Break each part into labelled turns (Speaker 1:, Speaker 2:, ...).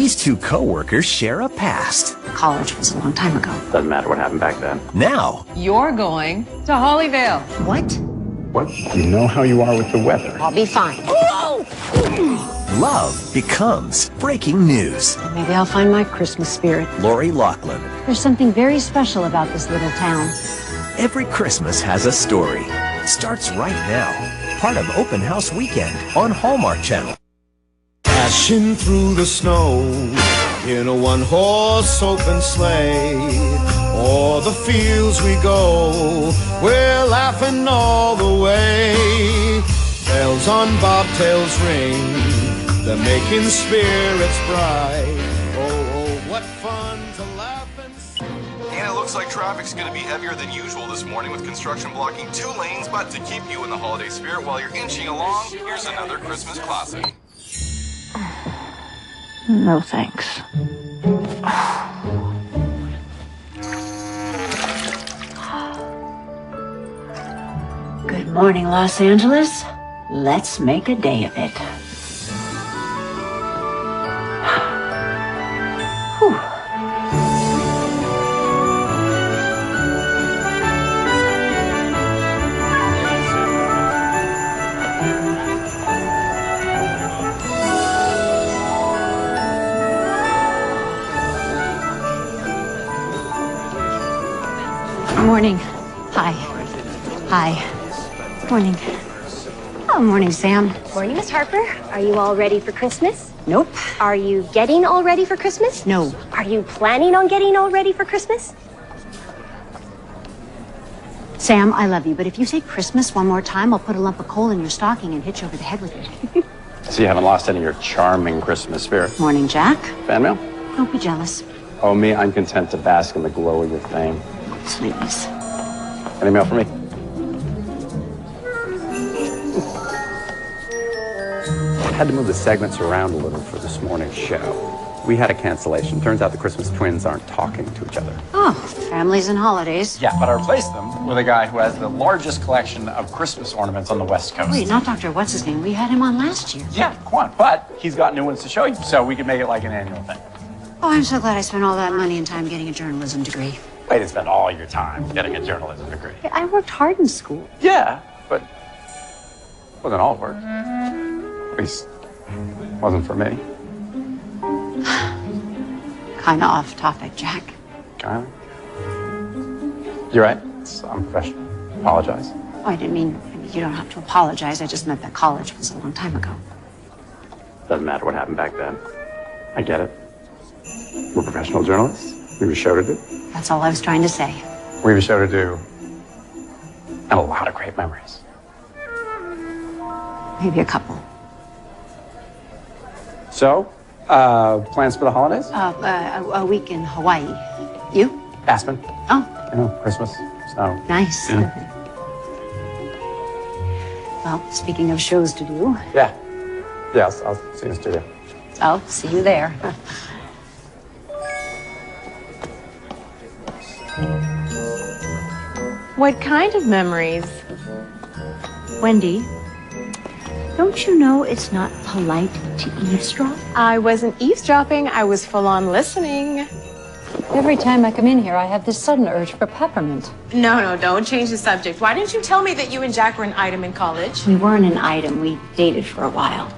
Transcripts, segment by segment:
Speaker 1: These two co-workers share a past.
Speaker 2: College was a long time ago.
Speaker 3: Doesn't matter what happened back then.
Speaker 1: Now,
Speaker 4: You're going to Hollyvale.
Speaker 2: What?
Speaker 3: What? You know how you are with the weather.
Speaker 2: I'll be fine.
Speaker 1: love becomes breaking news.
Speaker 2: Maybe I'll find my Christmas spirit.
Speaker 1: Lori Loughlin.
Speaker 2: There's something very special about this little town.
Speaker 1: Every Christmas has a story. Starts right now. Part of Open House Weekend on Hallmark Channel.
Speaker 5: Dashing through the snow in a one-horse open sleigh. O'er the fields we go, we're laughing all the way. Bells on bobtails ring, they're making spirits bright. Oh, what fun to laugh and sing.
Speaker 6: And it looks like traffic's going to be heavier than usual this morning with construction blocking 2 lanes. But to keep you in the holiday spirit while you're inching along, here's another Christmas classic.
Speaker 2: No thanks. Good morning, Los Angeles. Let's make a day of it. Whew. Morning. Hi. Hi. Morning. Oh, morning, Sam.
Speaker 7: Morning, Miss Harper. Are you all ready for Christmas?
Speaker 2: Nope.
Speaker 7: Are you getting all ready for Christmas?
Speaker 2: No.
Speaker 7: Are you planning on getting all ready for Christmas?
Speaker 2: Sam, I love you, but if you say Christmas one more time, I'll put a lump of coal in your stocking and hit you over the head with it.
Speaker 3: So you haven't lost any of your charming Christmas spirit.
Speaker 2: Morning, Jack.
Speaker 3: Fan mail?
Speaker 2: Don't be jealous.
Speaker 3: Oh, me, I'm content to bask in the glow of your fame.
Speaker 2: Please.
Speaker 3: Any mail for me? Had to move the segments around a little for this morning's show. We had a cancellation. Turns out the Christmas twins aren't talking to each other.
Speaker 2: Oh, families and holidays.
Speaker 8: Yeah, but I replaced them with a guy who has the largest collection of Christmas ornaments on the West Coast.
Speaker 2: Wait, not Dr. What's-His-Name. We had him on last year.
Speaker 8: Yeah, come on. But he's got new ones to show you, so we could make it like an annual thing.
Speaker 2: Oh, I'm so glad I spent all that money and time getting a journalism degree.
Speaker 8: Way to spend all your time getting a journalism degree.
Speaker 2: I worked hard in school.
Speaker 8: Yeah, but it wasn't all work. At least, wasn't for me.
Speaker 2: Kind of off topic, Jack.
Speaker 8: Kind of. You're right. It's unprofessional. Apologize.
Speaker 2: Oh, I didn't mean, you don't have to apologize. I just meant that college was a long time ago.
Speaker 3: Doesn't matter what happened back then. I get it. We're professional journalists. We have a show to do.
Speaker 2: That's all I was trying to say.
Speaker 3: We have a show to do. And a lot of great memories.
Speaker 2: Maybe a couple.
Speaker 3: So, plans for the holidays?
Speaker 2: A week in Hawaii. You?
Speaker 3: Aspen.
Speaker 2: Oh.
Speaker 3: You know, Christmas, snow.
Speaker 2: Nice.
Speaker 3: Yeah.
Speaker 2: Well, speaking of shows to do.
Speaker 3: Yeah. Yeah, I'll see you in the studio.
Speaker 2: I'll see you there.
Speaker 4: What kind of memories?
Speaker 2: Wendy, don't you know it's not polite to eavesdrop?
Speaker 4: I wasn't eavesdropping. I was full-on listening.
Speaker 2: Every time I come in here, I have this sudden urge for peppermint.
Speaker 4: No, don't change the subject. Why didn't you tell me that you and Jack were an item in college?
Speaker 2: We weren't an item. We dated for a while.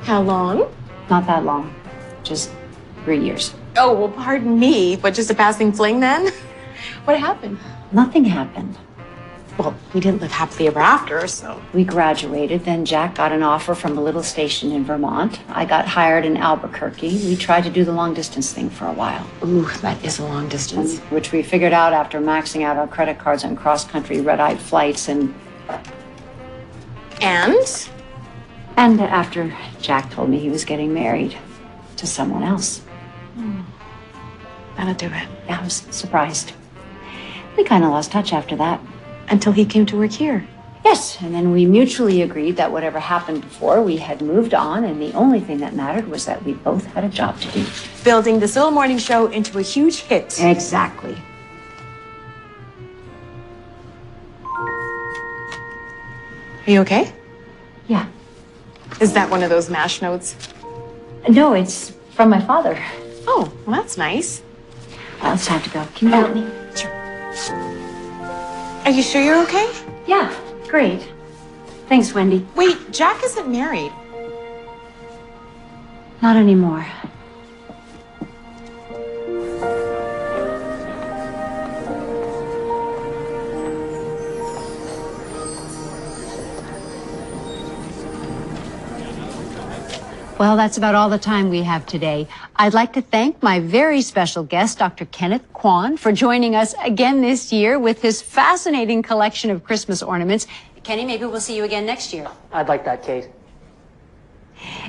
Speaker 4: How long?
Speaker 2: Not that long. Just 3 years.
Speaker 4: Oh, well, pardon me, but just a passing fling then? What happened?
Speaker 2: Nothing happened.
Speaker 4: Well, we didn't live happily ever after, so.
Speaker 2: We graduated, then Jack got an offer from a little station in Vermont. I got hired in Albuquerque. We tried to do the long-distance thing for a while.
Speaker 4: Ooh, that is a long distance.
Speaker 2: Which we figured out after maxing out our credit cards on cross-country red-eyed flights and after Jack told me he was getting married to someone else.
Speaker 4: That'll do it.
Speaker 2: Yeah, I was surprised. We kind of lost touch after that.
Speaker 4: Until he came to work here.
Speaker 2: Yes, and then we mutually agreed that whatever happened before, we had moved on, and the only thing that mattered was that we both had a job to do.
Speaker 4: Building this little morning show into a huge hit.
Speaker 2: Exactly.
Speaker 4: Are you okay?
Speaker 2: Yeah.
Speaker 4: Is that one of those MASH notes?
Speaker 2: No, it's From my father.
Speaker 4: Oh, well, that's nice.
Speaker 2: Well, it's time to go. Can you help me?
Speaker 4: Sure. Are you sure you're okay?
Speaker 2: Yeah, great. Thanks, Wendy.
Speaker 4: Wait, Jack isn't married.
Speaker 2: Not anymore. Well, that's about all the time we have today. I'd like to thank my very special guest, Dr. Kenneth Kwan, for joining us again this year with his fascinating collection of Christmas ornaments. Kenny, maybe we'll see you again next year.
Speaker 9: I'd like that, Kate.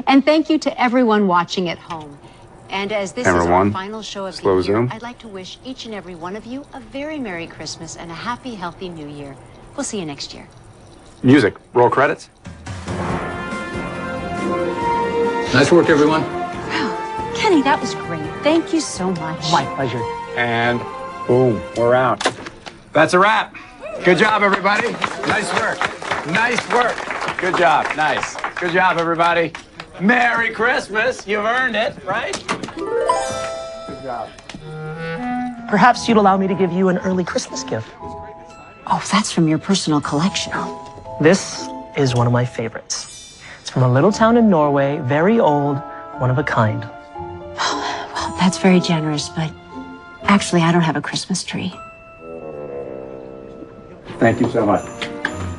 Speaker 2: And thank you to everyone watching at home. And as this
Speaker 3: Camera
Speaker 2: is our
Speaker 3: one.
Speaker 2: final show of
Speaker 3: Slow
Speaker 2: the year,
Speaker 3: zoom.
Speaker 2: I'd like to wish each and every one of you a very Merry Christmas and a happy, healthy New Year. We'll see you next year.
Speaker 3: Music. Roll credits.
Speaker 8: Nice work, everyone.
Speaker 2: Wow, Kenny, that was great. Thank you so much.
Speaker 9: My pleasure.
Speaker 3: And boom, we're out. That's a wrap. Good job, everybody. Nice work. Nice work. Good job. Nice. Good job, everybody. Merry Christmas. You've earned it, right? Good job.
Speaker 9: Perhaps you'd allow me to give you an early Christmas gift.
Speaker 2: Oh, that's from your personal collection.
Speaker 9: This is one of my favorites. It's from a little town in Norway, very old, one of a kind.
Speaker 2: Well, that's very generous, but actually, I don't have a Christmas tree.
Speaker 3: Thank you so much.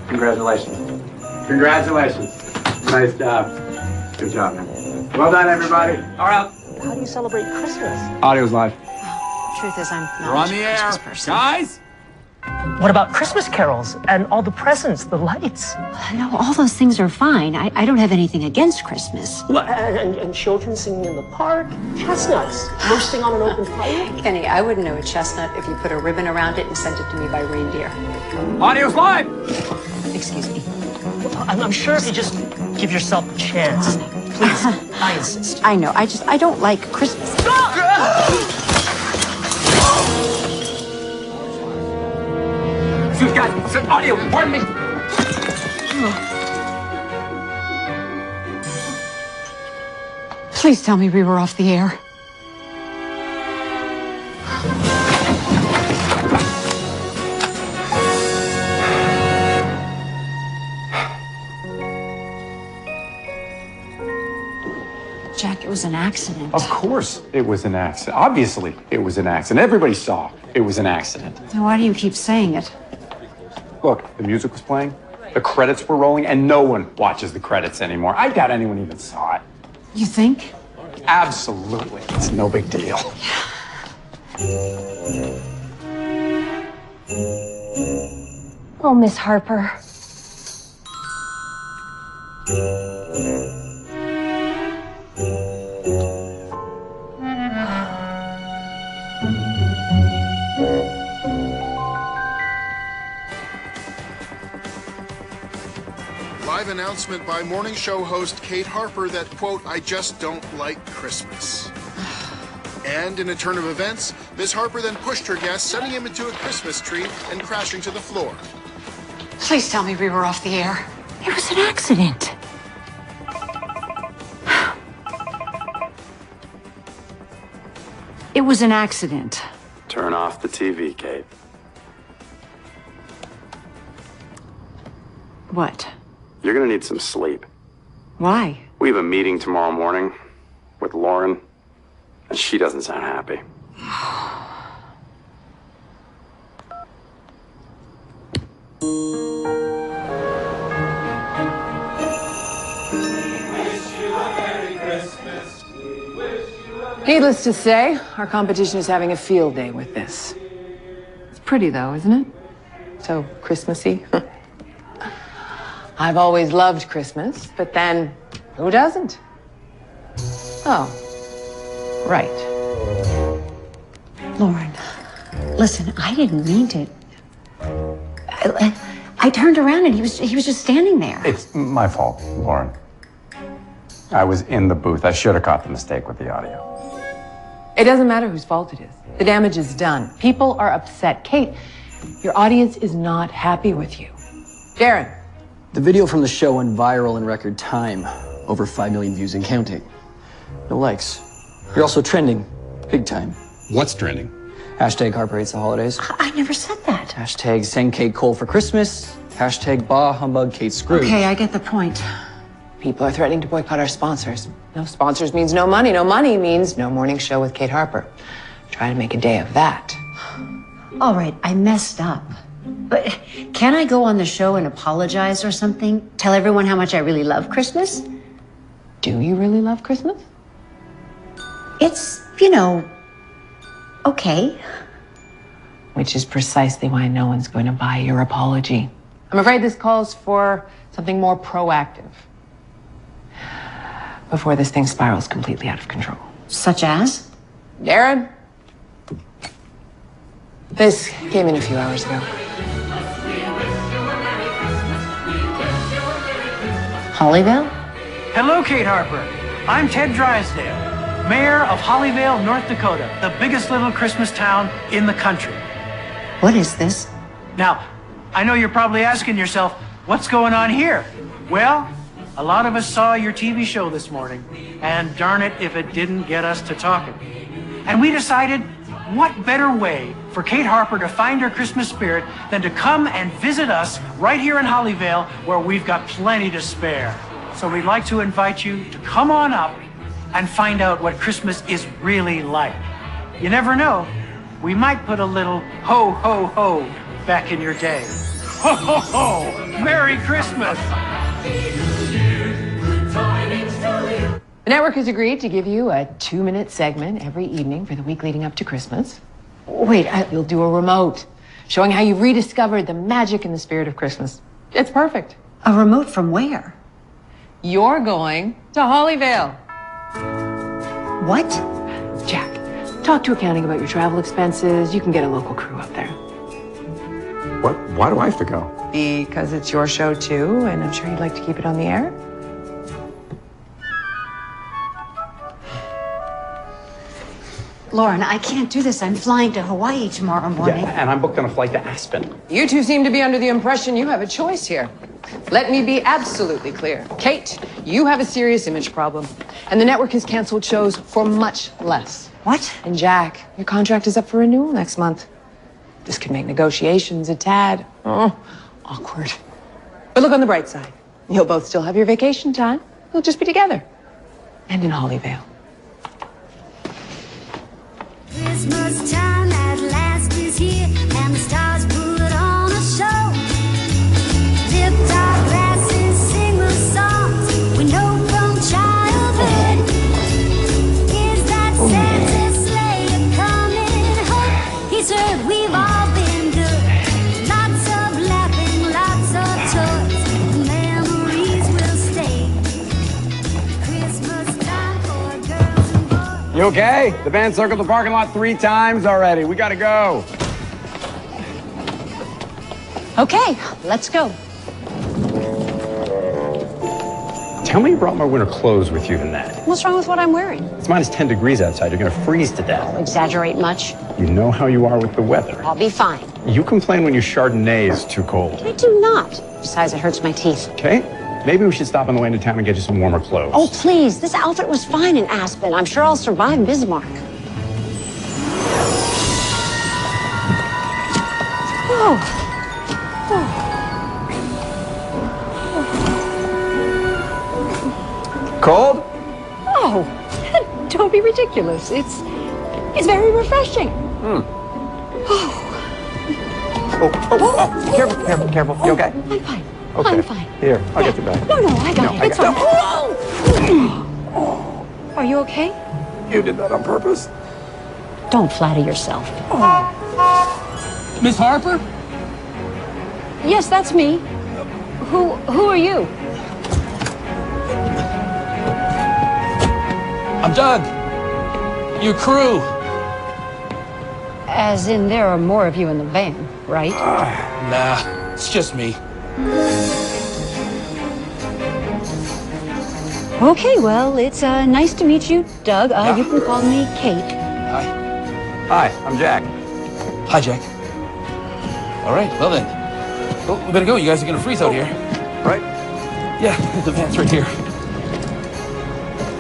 Speaker 3: Congratulations. Congratulations. Nice job. Good job, man. Well done, everybody. All right.
Speaker 9: How do you celebrate Christmas?
Speaker 3: Audio's live.
Speaker 2: Truth is, I'm not
Speaker 3: We're on
Speaker 2: much
Speaker 3: the
Speaker 2: a
Speaker 3: air.
Speaker 2: Christmas person.
Speaker 3: Guys?
Speaker 9: What about Christmas carols and all the presents, the lights?
Speaker 2: No, all those things are fine. I don't have anything against Christmas.
Speaker 9: And children singing in the park, chestnuts roasting on an open fire.
Speaker 2: Kenny, I wouldn't know a chestnut if you put a ribbon around it and sent it to me by reindeer.
Speaker 3: Audio's live.
Speaker 2: Excuse me.
Speaker 9: I'm sure if you just give yourself a chance. Please, I insist.
Speaker 2: I know. I don't like Christmas.
Speaker 3: You guys, some audio, pardon me.
Speaker 2: Please tell me we were off the air. Jack, it was an accident.
Speaker 3: Of course it was an accident. Obviously it was an accident. Everybody saw it was an accident.
Speaker 2: Then why do you keep saying it?
Speaker 3: Look, the music was playing, the credits were rolling, and no one watches the credits anymore. I doubt anyone even saw it.
Speaker 2: You think?
Speaker 3: Absolutely. It's no big deal.
Speaker 7: Oh, Miss Harper.
Speaker 10: Live announcement by morning show host Kate Harper that, quote, I just don't like Christmas. And in a turn of events, Miss Harper then pushed her guest, sending him into a Christmas tree and crashing to the floor.
Speaker 2: Please tell me we were off the air. It was an accident. It was an accident.
Speaker 3: Turn off the TV, Kate.
Speaker 2: What?
Speaker 3: You're gonna need some sleep.
Speaker 2: Why?
Speaker 3: We have a meeting tomorrow morning with Lauren, and she doesn't sound happy.
Speaker 11: Needless to say, our competition is having a field day with this. It's pretty though, isn't it? So Christmassy. I've always loved Christmas, but then who doesn't? Oh, right.
Speaker 2: Lauren, listen, I didn't mean to. I turned around and he was just standing there.
Speaker 3: It's my fault, Lauren. I was in the booth. I should have caught the mistake with the audio.
Speaker 11: It doesn't matter whose fault it is. The damage is done. People are upset. Kate, your audience is not happy with you. Darren.
Speaker 12: The video from the show went viral in record time. Over 5 million views and counting. No likes. You're also trending, big time.
Speaker 8: What's trending?
Speaker 12: Hashtag Harper hates the holidays.
Speaker 2: I never said that.
Speaker 12: Hashtag send Kate Cole for Christmas. Hashtag bah humbug Kate Scrooge.
Speaker 2: Okay, I get the point.
Speaker 11: People are threatening to boycott our sponsors. No sponsors means no money. No money means no morning show with Kate Harper. Try to make a day of that.
Speaker 2: All right, I messed up. But can I go on the show and apologize or something? Tell everyone how much I really love Christmas?
Speaker 11: Do you really love Christmas?
Speaker 2: It's, you know, okay.
Speaker 11: Which is precisely why no one's going to buy your apology. I'm afraid this calls for something more proactive before this thing spirals completely out of control.
Speaker 2: Such as?
Speaker 11: Darren? This came in a few hours ago.
Speaker 2: Hollyville?
Speaker 13: Hello, Kate Harper. I'm Ted Drysdale, mayor of Hollyvale, North Dakota, the biggest little Christmas town in the country.
Speaker 2: What is this?
Speaker 13: Now, I know you're probably asking yourself, what's going on here? Well, a lot of us saw your TV show this morning, and darn it if it didn't get us to talking. And we decided, what better way for Kate Harper to find her Christmas spirit than to come and visit us right here in Hollyvale, where we've got plenty to spare. So we'd like to invite you to come on up and find out what Christmas is really like. You never know, we might put a little ho, ho, ho back in your day. Ho, ho, ho! Merry Christmas!
Speaker 11: The network has agreed to give you a 2-minute segment every evening for the week leading up to Christmas. Wait, you'll do a remote showing how you've rediscovered the magic and the spirit of Christmas. It's perfect.
Speaker 2: A remote from where?
Speaker 11: You're going to Hollyvale.
Speaker 2: What?
Speaker 11: Jack, talk to accounting about your travel expenses. You can get a local crew up there.
Speaker 8: What? Why do I have to go?
Speaker 11: Because it's your show too, and I'm sure you'd like to keep it on the air.
Speaker 2: Lauren, I can't do this. I'm flying to Hawaii tomorrow morning.
Speaker 8: Yeah, and I'm booked on a flight to Aspen.
Speaker 11: You two seem to be under the impression you have a choice here. Let me be absolutely clear. Kate, you have a serious image problem, and the network has canceled shows for much less.
Speaker 2: What?
Speaker 11: And Jack, your contract is up for renewal next month. This could make negotiations a tad awkward. But look on the bright side. You'll both still have your vacation time. You'll just be together. And in Hollyvale.
Speaker 14: Christmas time at last is here, and the stars put on a show. Lift our glasses, sing the songs we know from childhood. Is that Santa's sleigh coming home? He said we've all been good. Lots of laughing, lots of toys. Memories will stay. Christmas time for girls and boys.
Speaker 3: You okay? The band circled the parking lot 3 times already. We gotta go.
Speaker 2: Okay, let's go.
Speaker 8: Tell me you brought more winter clothes with you than that.
Speaker 2: What's wrong with what I'm wearing?
Speaker 8: It's minus 10 degrees outside. You're gonna freeze to death.
Speaker 2: Exaggerate much?
Speaker 8: You know how you are with the weather.
Speaker 2: I'll be fine.
Speaker 8: You complain when your Chardonnay is too cold.
Speaker 2: I do not. Besides, it hurts my teeth.
Speaker 8: Okay? Maybe we should stop on the way into town and get you some warmer clothes.
Speaker 2: Oh, please. This outfit was fine in Aspen. I'm sure I'll survive Bismarck. Oh.
Speaker 3: Cold?
Speaker 2: Oh, don't be ridiculous. It's very refreshing.
Speaker 3: Careful. You okay?
Speaker 2: I'm fine.
Speaker 3: Okay.
Speaker 2: I'm fine.
Speaker 3: Here, I'll get you back.
Speaker 2: No, I got it. It's fine. Are you okay?
Speaker 3: You did that on purpose?
Speaker 2: Don't flatter yourself.
Speaker 12: Miss Harper?
Speaker 2: Yes, that's me. Who are you?
Speaker 12: I'm Doug. Your crew.
Speaker 2: As in, there are more of you in the van, right?
Speaker 12: Nah, it's just me.
Speaker 2: Okay, well, it's nice to meet you, Doug. You can call me Kate.
Speaker 3: Hi, I'm Jack.
Speaker 12: Hi, Jack. All right, well then. Well, we better go. You guys are gonna freeze out here.
Speaker 3: Right?
Speaker 12: Yeah, the van's right here.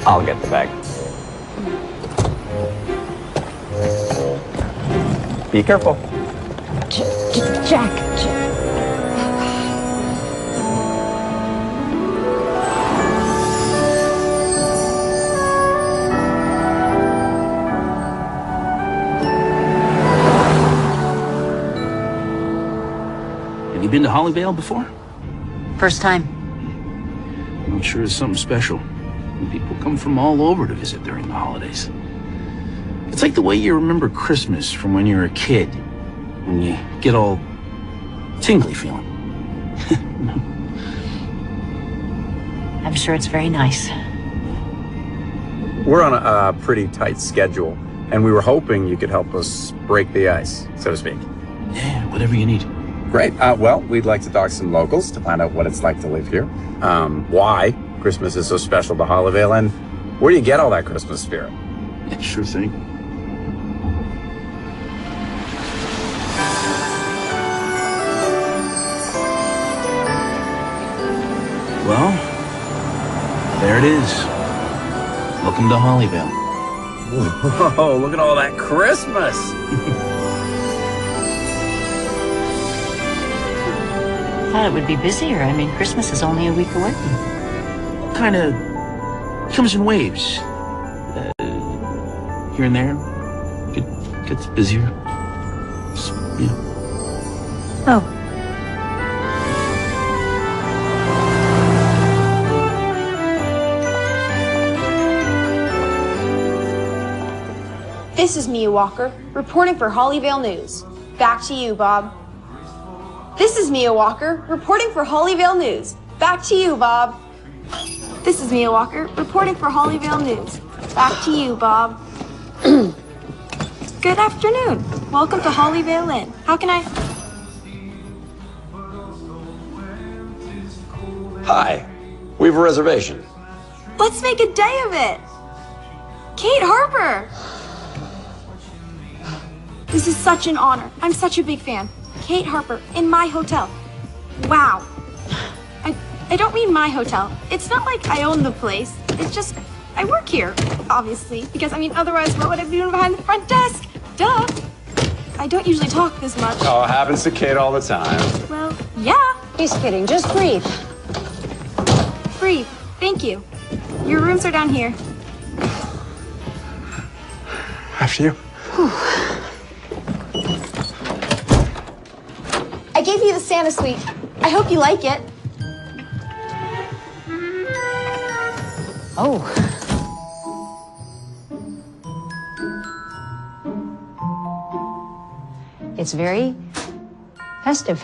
Speaker 3: I'll get the bag. Be careful.
Speaker 2: Jack.
Speaker 12: Have you been to Hollyvale before?
Speaker 2: First time.
Speaker 12: I'm sure it's something special. People come from all over to visit during the holidays. It's like the way you remember Christmas from when you were a kid, when you get all tingly feeling.
Speaker 2: I'm sure it's very nice.
Speaker 3: We're on a pretty tight schedule, and we were hoping you could help us break the ice, so to speak.
Speaker 12: Yeah, whatever you need.
Speaker 3: Great. Well, we'd like to talk to some locals to find out what it's like to live here, why Christmas is so special to Hollyvale, and where do you get all that Christmas spirit?
Speaker 12: Yeah, sure thing. Well, there it is. Welcome to Hollyvale.
Speaker 3: Whoa, look at all that Christmas!
Speaker 2: Thought it would be busier. I mean, Christmas is only a week away.
Speaker 12: Kind of comes in waves. Here and there. Gets busier. Just, you know.
Speaker 2: Oh.
Speaker 15: This is Mia Walker, reporting for Hollyvale News. Back to you, Bob. This is Mia Walker, reporting for Hollyvale News. Back to you, Bob. This is Mia Walker, reporting for Hollyvale News. Back to you, Bob. Good afternoon. Welcome to Hollyvale Inn. How can I...
Speaker 3: Hi, we have a reservation.
Speaker 15: Let's make a day of it. Kate Harper. This is such an honor. I'm such a big fan. Kate Harper in my hotel. Wow. I don't mean my hotel. It's not like I own the place. It's just, I work here, obviously. Because, I mean, otherwise, what would I be doing behind the front desk? Duh. I don't usually talk this much.
Speaker 3: Oh, it happens to Kate all the time.
Speaker 15: Well, yeah.
Speaker 2: He's kidding. Just breathe.
Speaker 15: Breathe. Thank you. Your rooms are down here.
Speaker 3: After you.
Speaker 15: I gave you the Santa suite. I hope you like it.
Speaker 2: Oh. It's very festive.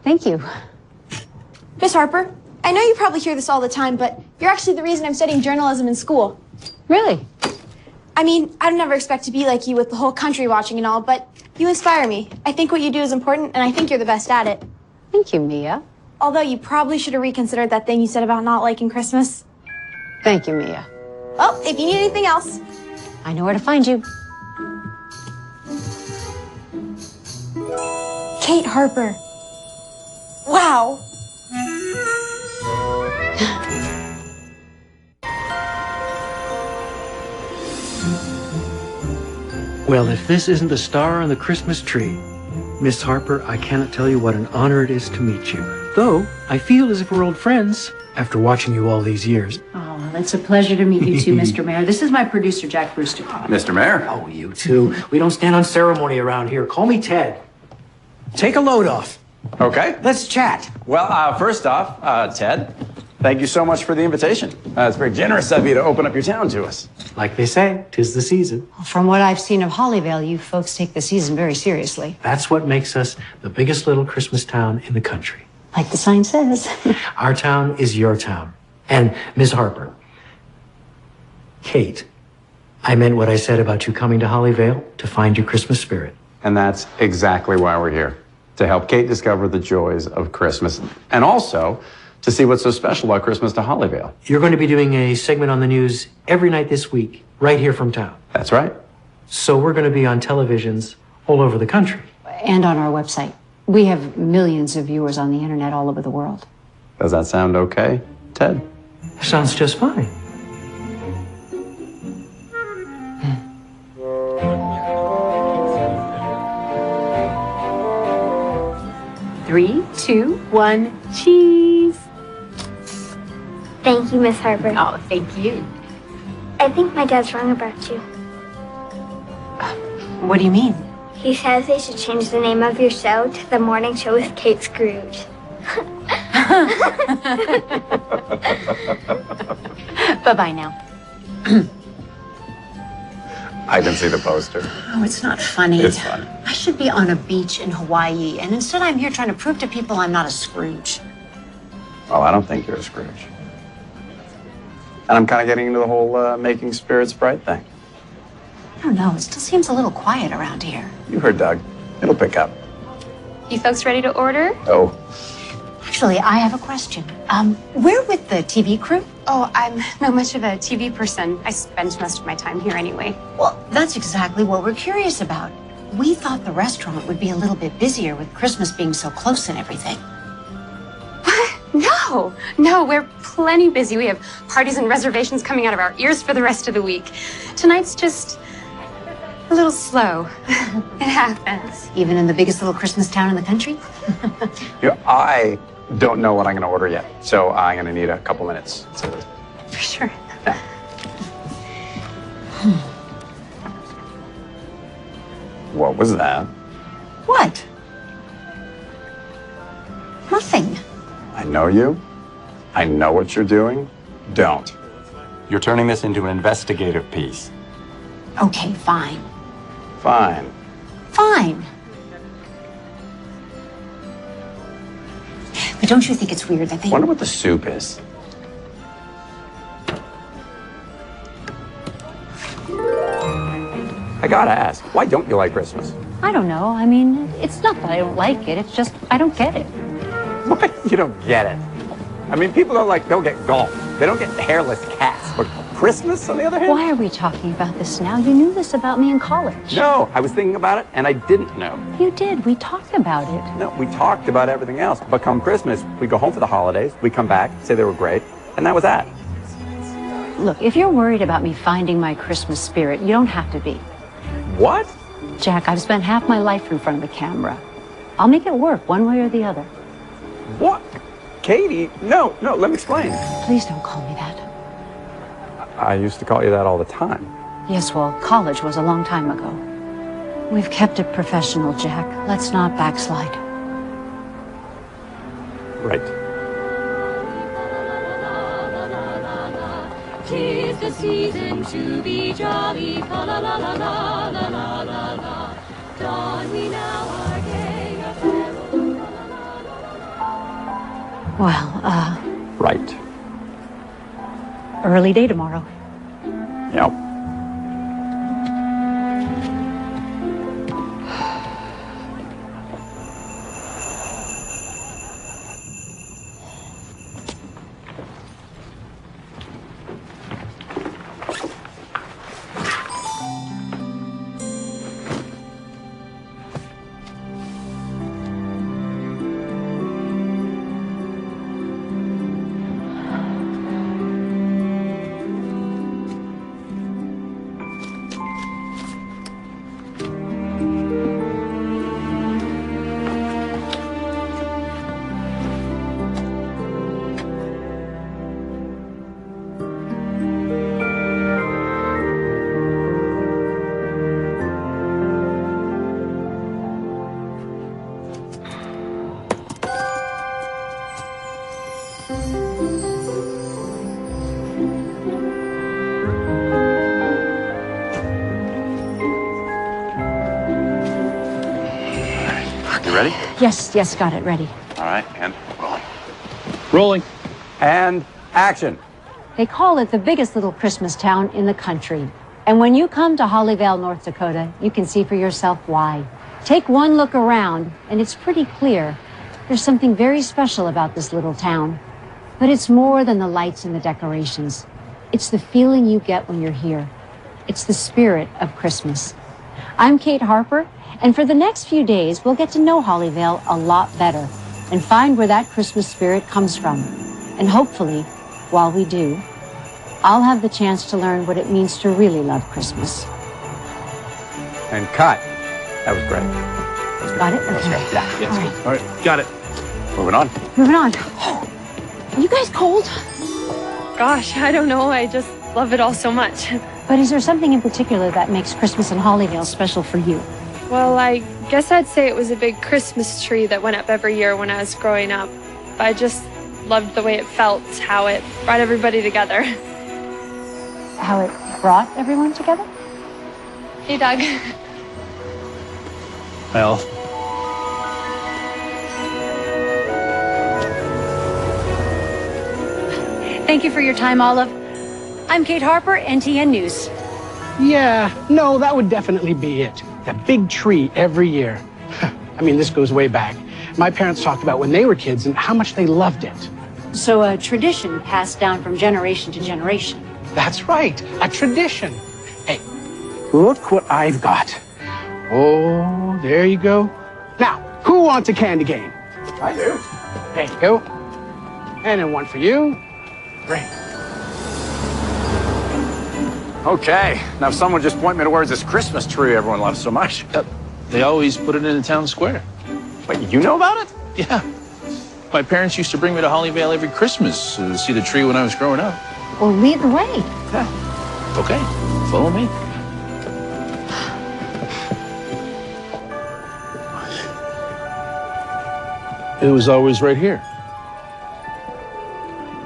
Speaker 2: Thank you.
Speaker 15: Miss Harper, I know you probably hear this all the time, but you're actually the reason I'm studying journalism in school.
Speaker 2: Really?
Speaker 15: I mean, I'd never expect to be like you with the whole country watching and all, but you inspire me. I think what you do is important, and I think you're the best at it.
Speaker 2: Thank you, Mia.
Speaker 15: Although you probably should have reconsidered that thing you said about not liking Christmas.
Speaker 2: Thank you, Mia.
Speaker 15: Well, if you need anything else.
Speaker 2: I know where to find you.
Speaker 15: Kate Harper. Wow.
Speaker 13: Well, if this isn't the star on the Christmas tree, Miss Harper, I cannot tell you what an honor it is to meet you. Though, I feel as if we're old friends after watching you all these years.
Speaker 2: Oh, it's a pleasure to meet you too, Mr. Mayor. This is my producer, Jack Brewster.
Speaker 3: Mr. Mayor.
Speaker 13: Oh, you too. We don't stand on ceremony around here. Call me Ted. Take a load off.
Speaker 3: Okay.
Speaker 13: Let's chat.
Speaker 3: Well, first off, Ted, thank you so much for the invitation. It's very generous of you to open up your town to us.
Speaker 13: Like they say, 'tis the season.
Speaker 2: From what I've seen of Hollyvale, you folks take the season very seriously.
Speaker 13: That's what makes us the biggest little Christmas town in the country.
Speaker 2: Like the sign says.
Speaker 13: Our town is your town. And Miss Harper, Kate, I meant what I said about you coming to Hollyvale to find your Christmas spirit.
Speaker 3: And that's exactly why we're here, to help Kate discover the joys of Christmas, and also to see what's so special about Christmas to Hollyvale.
Speaker 13: You're going to be doing a segment on the news every night this week, right here from town.
Speaker 3: That's right.
Speaker 13: So we're going to be on televisions all over the country.
Speaker 2: And on our website. We have millions of viewers on the internet all over the world.
Speaker 3: Does that sound okay, Ted?
Speaker 13: Sounds just fine.
Speaker 2: 3, 2, 1, cheese.
Speaker 15: Thank you, Miss Harper.
Speaker 2: Oh, thank you.
Speaker 15: I think my dad's wrong about you.
Speaker 2: What do you mean?
Speaker 15: He says they should change the name of your show to The Morning Show with Kate Scrooge.
Speaker 2: Bye-bye now.
Speaker 3: I can see the poster.
Speaker 2: Oh, it's not funny.
Speaker 3: It's funny.
Speaker 2: I should be on a beach in Hawaii, and instead I'm here trying to prove to people I'm not a Scrooge.
Speaker 3: Well, I don't think you're a Scrooge. And I'm kind of getting into the whole making spirits bright thing.
Speaker 2: I don't know. It still seems a little quiet around here.
Speaker 3: You heard Doug. It'll pick up.
Speaker 15: You folks ready to order?
Speaker 3: Oh.
Speaker 2: Actually, I have a question. We're with the TV crew.
Speaker 16: Oh, I'm not much of a TV person. I spend most of my time here anyway.
Speaker 2: Well, that's exactly what we're curious about. We thought the restaurant would be a little bit busier with Christmas being so close and everything.
Speaker 16: No, we're plenty busy. We have parties and reservations coming out of our ears for the rest of the week. Tonight's just a little slow. It happens.
Speaker 2: Even in the biggest little Christmas town in the country?
Speaker 3: I don't know what I'm going to order yet, so I'm going to need a couple minutes.
Speaker 16: For sure.
Speaker 3: What was that?
Speaker 2: What? Nothing.
Speaker 3: I know you. I know what you're doing. Don't. You're turning this into an investigative piece.
Speaker 2: Okay, fine.
Speaker 3: Fine.
Speaker 2: Fine. But don't you think it's weird that they...
Speaker 3: Wonder what the soup is. I gotta ask, why don't you like Christmas?
Speaker 2: I don't know. I mean, it's not that I don't like it. It's just I don't get it.
Speaker 3: What? You don't get it. I mean, people don't get golf. They don't get hairless cats. But Christmas, on the other hand?
Speaker 2: Why are we talking about this now? You knew this about me in college.
Speaker 3: No, I was thinking about it, and I didn't know.
Speaker 2: You did. We talked about it.
Speaker 3: No, we talked about everything else. But come Christmas, we go home for the holidays, we come back, say they were great, and that was that.
Speaker 2: Look, if you're worried about me finding my Christmas spirit, you don't have to be.
Speaker 3: What?
Speaker 2: Jack, I've spent half my life in front of the camera. I'll make it work one way or the other.
Speaker 3: What? Katie, no, let me explain.
Speaker 2: Please don't call me that.
Speaker 3: I used to call you that all the time.
Speaker 2: Yes, well, college was a long time ago. We've kept it professional, Jack. Let's not backslide.
Speaker 3: Right.
Speaker 14: 'Tis the season to be jolly, fa la la la la la la la la. Dawn we now are gay apparel.
Speaker 2: Well,
Speaker 3: Right.
Speaker 2: early day tomorrow.
Speaker 3: Yep.
Speaker 8: You ready?
Speaker 2: Yes, got it ready.
Speaker 8: All right, and rolling.
Speaker 3: Rolling. And action.
Speaker 2: They call it the biggest little Christmas town in the country. And when you come to Hollyvale, North Dakota, you can see for yourself why. Take one look around, and it's pretty clear. There's something very special about this little town. But it's more than the lights and the decorations. It's the feeling you get when you're here. It's the spirit of Christmas. I'm Kate Harper, and for the next few days, we'll get to know Hollyvale a lot better and find where that Christmas spirit comes from. And hopefully, while we do, I'll have the chance to learn what it means to really love Christmas.
Speaker 3: And cut. That was great.
Speaker 2: Got it? Okay.
Speaker 3: Yeah.
Speaker 2: All right.
Speaker 12: All right, got it.
Speaker 8: Moving on.
Speaker 2: Moving on. Oh, are you guys cold?
Speaker 15: Gosh, I don't know. I just love it all so much.
Speaker 2: But is there something in particular that makes Christmas in Hollyvale special for you?
Speaker 15: Well, I guess I'd say it was a big Christmas tree that went up every year when I was growing up. I just loved the way it felt, how it brought everybody together.
Speaker 2: How it brought everyone together?
Speaker 15: Hey, Doug.
Speaker 12: Well,
Speaker 2: Thank you for your time, Olive. I'm Kate Harper, NTN News.
Speaker 13: Yeah, no, that would definitely be it. A big tree every year. I mean, this goes way back. My parents talked about when they were kids and how much they loved it.
Speaker 2: So a tradition passed down from generation to generation.
Speaker 13: That's right, a tradition. Hey, look what I've got. Oh, there you go. Now, who wants a candy cane?
Speaker 3: I do.
Speaker 13: There you go. And then one for you. Great.
Speaker 3: Okay, now someone just point me towards this Christmas tree everyone loves so much.
Speaker 12: they always put it in the town square.
Speaker 3: Wait, you know about it?
Speaker 12: Yeah. My parents used to bring me to Hollyvale every Christmas to see the tree when I was growing up.
Speaker 2: Well, lead the way.
Speaker 12: Okay, follow me. It was always right here.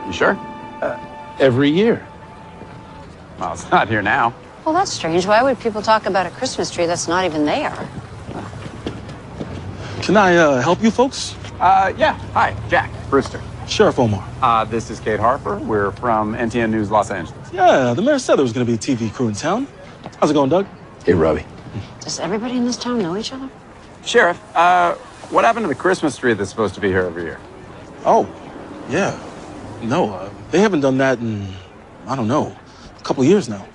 Speaker 3: You sure?
Speaker 12: Every year.
Speaker 3: Well, it's not here now.
Speaker 2: Well, that's strange. Why would people talk about a Christmas tree that's not even there?
Speaker 17: Can I help you folks?
Speaker 3: Yeah. Hi, Jack Brewster.
Speaker 17: Sheriff Omar.
Speaker 3: This is Kate Harper. We're from NTN News Los Angeles.
Speaker 17: Yeah, the mayor said there was going to be a TV crew in town. How's it going, Doug?
Speaker 12: Hey, Robbie.
Speaker 2: Does everybody in this town know each other?
Speaker 3: Sheriff, what happened to the Christmas tree that's supposed to be here every year?
Speaker 17: Oh, yeah. No, they haven't done that in, I don't know, a couple of years now.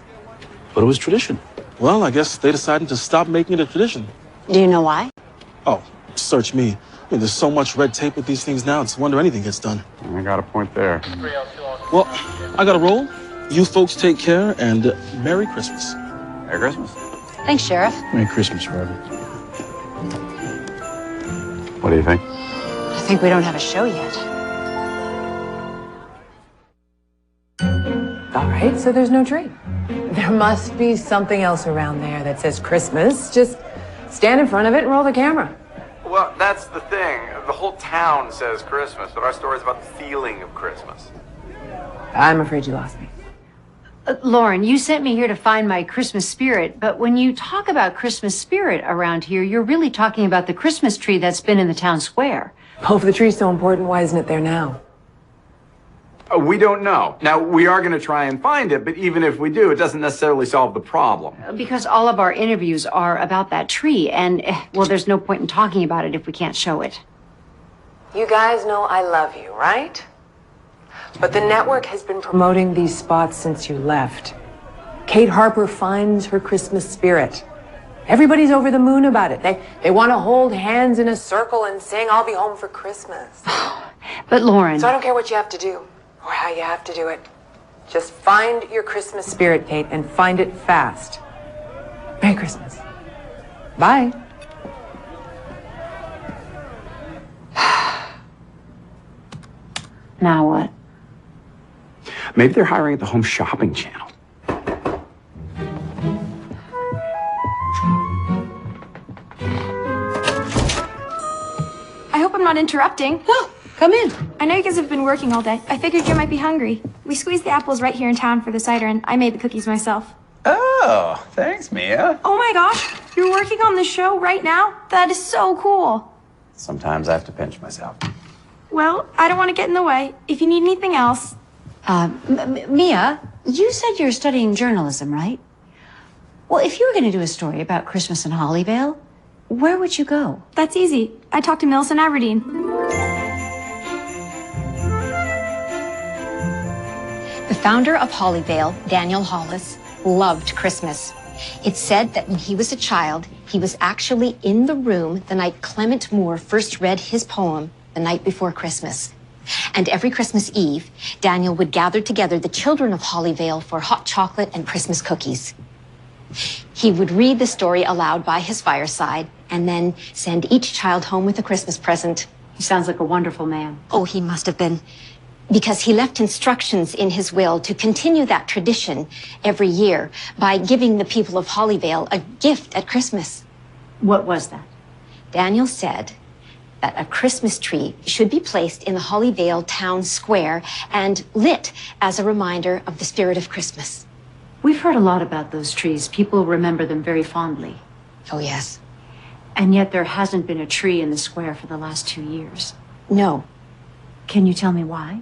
Speaker 12: But it was tradition.
Speaker 17: Well, I guess they decided to stop making it a tradition.
Speaker 2: Do you know why?
Speaker 17: Oh, search me. I mean, there's so much red tape with these things now, it's a wonder anything gets done.
Speaker 3: I got a point there.
Speaker 17: Well, I gotta roll. You folks take care, and Merry Christmas.
Speaker 3: Merry Christmas.
Speaker 2: Thanks, Sheriff.
Speaker 12: Merry Christmas, Robbie.
Speaker 3: What do you think?
Speaker 2: I think we don't have a show yet.
Speaker 11: All right, so there's no tree. There must be something else around there that says Christmas. Just stand in front of it and roll the camera.
Speaker 3: Well, that's the thing. The whole town says Christmas, but our story's about the feeling of Christmas.
Speaker 11: I'm afraid you lost me.
Speaker 2: Lauren, you sent me here to find my Christmas spirit, but when you talk about Christmas spirit around here, you're really talking about the Christmas tree that's been in the town square.
Speaker 11: Oh, if the tree's so important, why isn't it there now?
Speaker 3: We don't know. Now, we are going to try and find it, but even if we do, it doesn't necessarily solve the problem.
Speaker 2: Because all of our interviews are about that tree, and, well, there's no point in talking about it if we can't show it.
Speaker 11: You guys know I love you, right? But the network has been promoting these spots since you left. Kate Harper finds her Christmas spirit. Everybody's over the moon about it. They want to hold hands in a circle and sing, "I'll be home for Christmas."
Speaker 2: But Lauren...
Speaker 11: So I don't care what you have to do or how you have to do it. Just find your Christmas spirit, Kate, and find it fast. Merry Christmas. Bye.
Speaker 2: Now what?
Speaker 3: Maybe they're hiring at the Home Shopping Channel.
Speaker 15: I hope I'm not interrupting.
Speaker 2: No, come in.
Speaker 15: I know you guys have been working all day. I figured you might be hungry. We squeezed the apples right here in town for the cider, and I made the cookies myself.
Speaker 3: Oh, thanks, Mia.
Speaker 15: Oh my gosh, you're working on the show right now? That is so cool.
Speaker 3: Sometimes I have to pinch myself.
Speaker 15: Well, I don't want to get in the way. If you need anything else...
Speaker 2: Mia, you said you're studying journalism, right? Well, if you were going to do a story about Christmas in Hollyvale, where would you go?
Speaker 15: That's easy. I talked to Mills in Aberdeen.
Speaker 18: The founder of Hollyvale, Daniel Hollis, loved Christmas. It's said that when he was a child, he was actually in the room the night Clement Moore first read his poem, The Night Before Christmas. And every Christmas Eve, Daniel would gather together the children of Hollyvale for hot chocolate and Christmas cookies. He would read the story aloud by his fireside and then send each child home with a Christmas present
Speaker 2: He sounds like a wonderful man.
Speaker 18: Oh, he must have been. Because he left instructions in his will to continue that tradition every year by giving the people of Hollyvale a gift at Christmas.
Speaker 2: What was that?
Speaker 18: Daniel said that a Christmas tree should be placed in the Hollyvale town square and lit as a reminder of the spirit of Christmas.
Speaker 2: We've heard a lot about those trees. People remember them very fondly.
Speaker 18: Oh, yes.
Speaker 2: And yet there hasn't been a tree in the square for the last 2 years.
Speaker 18: No.
Speaker 2: Can you tell me why?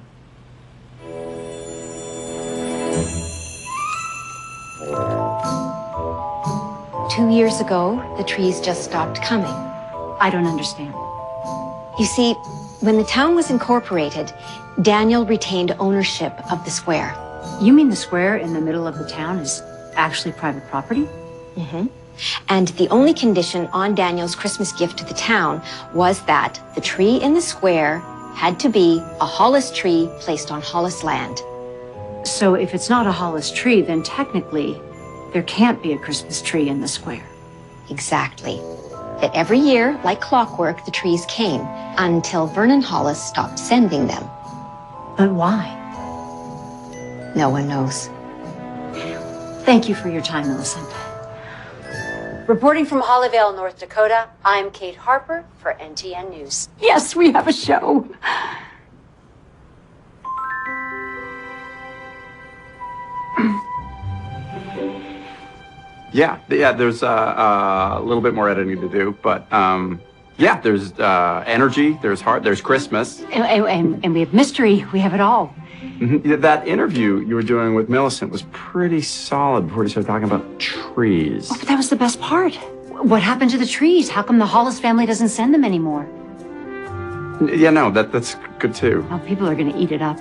Speaker 18: Two years ago, the trees just stopped coming.
Speaker 2: I don't understand.
Speaker 18: You see, when the town was incorporated, Daniel retained ownership of the square.
Speaker 2: You mean the square in the middle of the town is actually private property?
Speaker 18: Mm-hmm. And the only condition on Daniel's Christmas gift to the town was that the tree in the square had to be a Hollis tree placed on Hollis land.
Speaker 2: So if it's not a Hollis tree, then technically there can't be a Christmas tree in the square.
Speaker 18: Exactly. That every year, like clockwork, the trees came until Vernon Hollis stopped sending them.
Speaker 2: But why?
Speaker 18: No one knows.
Speaker 2: Thank you for your time, Millicent. Reporting from Hollyvale, North Dakota, I'm Kate Harper for NTN News. Yes, we have a show.
Speaker 8: Yeah, there's a little bit more editing to do, but yeah, there's energy, there's heart, there's Christmas.
Speaker 2: And we have mystery. We have it all.
Speaker 8: Mm-hmm. That interview you were doing with Millicent was pretty solid before you started talking about trees.
Speaker 2: Oh, but that was the best part. What happened to the trees? How come the Hollis family doesn't send them anymore?
Speaker 8: Yeah, no, that's good too.
Speaker 2: Oh, people are going to eat it up.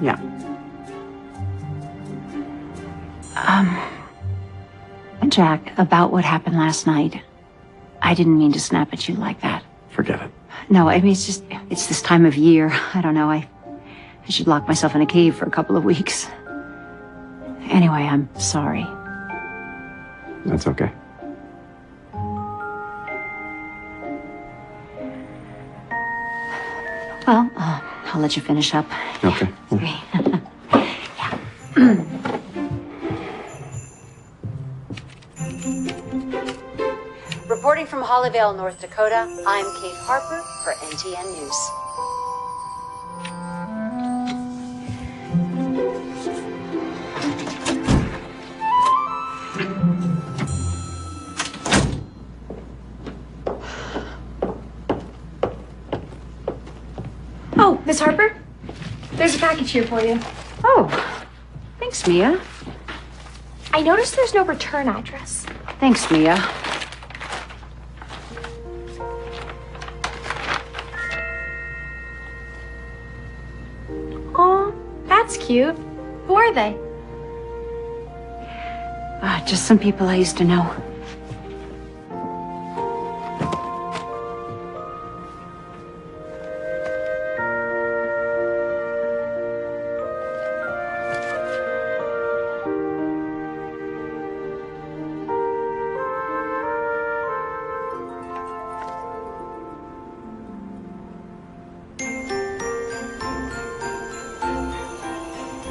Speaker 8: Yeah.
Speaker 2: Jack, about what happened last night. I didn't mean to snap at you like that.
Speaker 8: Forget it.
Speaker 2: No, I mean, it's this time of year. I don't know. I should lock myself in a cave for a couple of weeks. Anyway, I'm sorry.
Speaker 8: That's okay.
Speaker 2: Well, I'll let you finish up.
Speaker 8: Okay.
Speaker 2: Reporting from Hollyvale, North Dakota, I'm Kate Harper for NTN News.
Speaker 15: Oh, Miss Harper? There's a package here for you.
Speaker 2: Oh, thanks, Mia.
Speaker 15: I noticed there's no return address.
Speaker 2: Thanks, Mia.
Speaker 15: Aw, that's cute. Who are they?
Speaker 2: Just some people I used to know.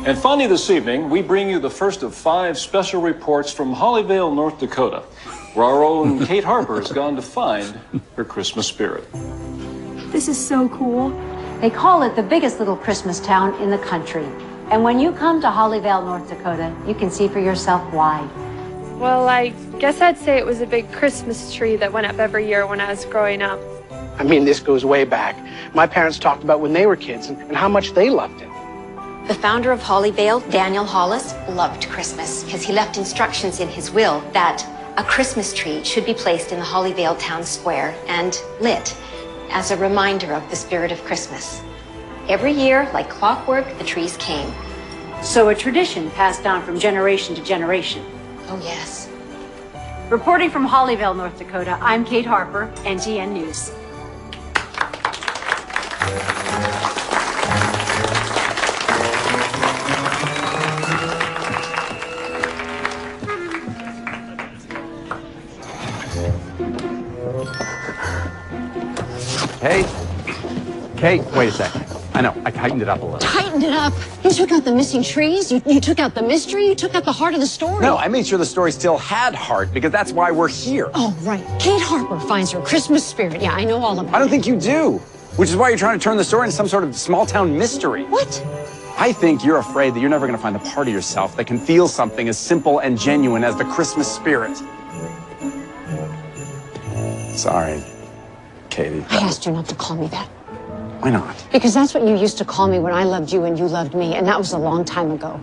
Speaker 19: And finally this evening, we bring you the first of 5 special reports from Hollyvale, North Dakota, where our own Kate Harper has gone to find her Christmas spirit.
Speaker 15: This is so cool.
Speaker 2: They call it the biggest little Christmas town in the country. And when you come to Hollyvale, North Dakota, you can see for yourself why.
Speaker 20: Well, I guess I'd say it was a big Christmas tree that went up every year when I was growing up.
Speaker 21: I mean, this goes way back. My parents talked about when they were kids and how much they loved it.
Speaker 18: The founder of Hollyvale, Daniel Hollis, loved Christmas because he left instructions in his will that a Christmas tree should be placed in the Hollyvale town square and lit as a reminder of the spirit of Christmas. Every year, like clockwork, the trees came.
Speaker 2: So a tradition passed down from generation to generation.
Speaker 18: Oh, yes.
Speaker 2: Reporting from Hollyvale, North Dakota, I'm Kate Harper, NTN News.
Speaker 8: Hey, Kate, wait a second. I know, I tightened it up a little.
Speaker 2: Tightened it up? You took out the missing trees? You took out the mystery? You took out the heart of the story?
Speaker 3: No, I made sure the story still had heart because that's why we're here.
Speaker 2: Oh, right. Kate Harper finds her Christmas spirit. Yeah, I know all about it.
Speaker 3: I don't think you do, which is why you're trying to turn the story into some sort of small-town mystery.
Speaker 2: What?
Speaker 3: I think you're afraid that you're never going to find the part of yourself that can feel something as simple and genuine as the Christmas spirit. Sorry, Katie.
Speaker 2: I asked you not to call me that.
Speaker 3: Why not?
Speaker 2: Because that's what you used to call me when I loved you and you loved me, and that was a long time ago.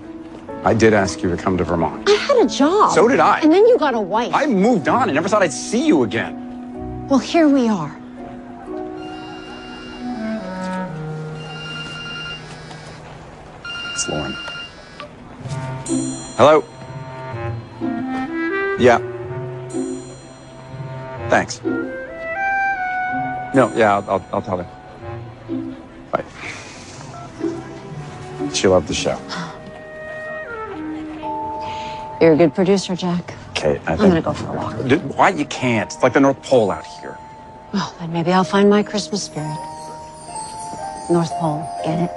Speaker 3: I did ask you to come to Vermont.
Speaker 2: I had a job.
Speaker 3: So did I.
Speaker 2: And then you got a wife.
Speaker 3: I moved on and never thought I'd see you again.
Speaker 2: Well, here we are.
Speaker 3: It's Lauren. Hello? Yeah. Thanks. No, yeah, I'll tell her. Bye. She loved the show.
Speaker 2: You're a good producer, Jack.
Speaker 3: Kate, I think...
Speaker 2: I'm gonna go for a walk.
Speaker 3: Why you can't? It's like the North Pole out here.
Speaker 2: Well, then maybe I'll find my Christmas spirit. North Pole, get it?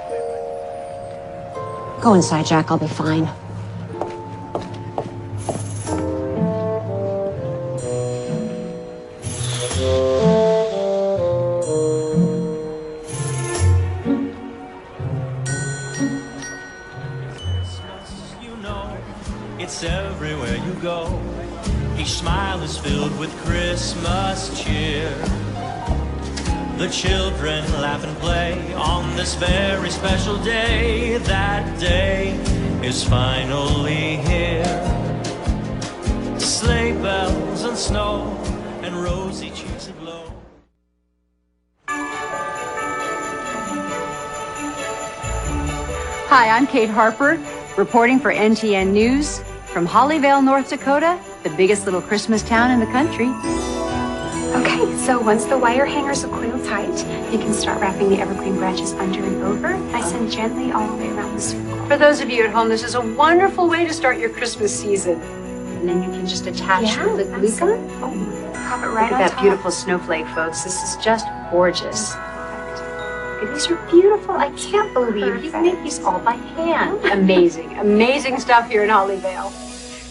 Speaker 2: Go inside, Jack. I'll be fine.
Speaker 1: It's everywhere you go. Each smile is filled with Christmas cheer. The children laugh and play on this very special day. That day is finally here. Sleigh bells and snow and rosy cheeks aglow.
Speaker 2: Hi, I'm Kate Harper, reporting for NTN News from Hollyvale, North Dakota, the biggest little Christmas town in the country.
Speaker 16: Okay, so once the wire hangers are coiled tight, you can start wrapping the evergreen branches under and over, nice and gently all the way around the circle.
Speaker 2: For those of you at home, this is a wonderful way to start your Christmas season. And then you can just attach the glue gun.
Speaker 16: Oh, pop it right
Speaker 2: Look
Speaker 16: on
Speaker 2: at that
Speaker 16: top.
Speaker 2: beautiful snowflake, folks. This is just gorgeous.
Speaker 16: These are beautiful. I can't believe you made these all by hand.
Speaker 2: Amazing, amazing stuff here in Hollyvale.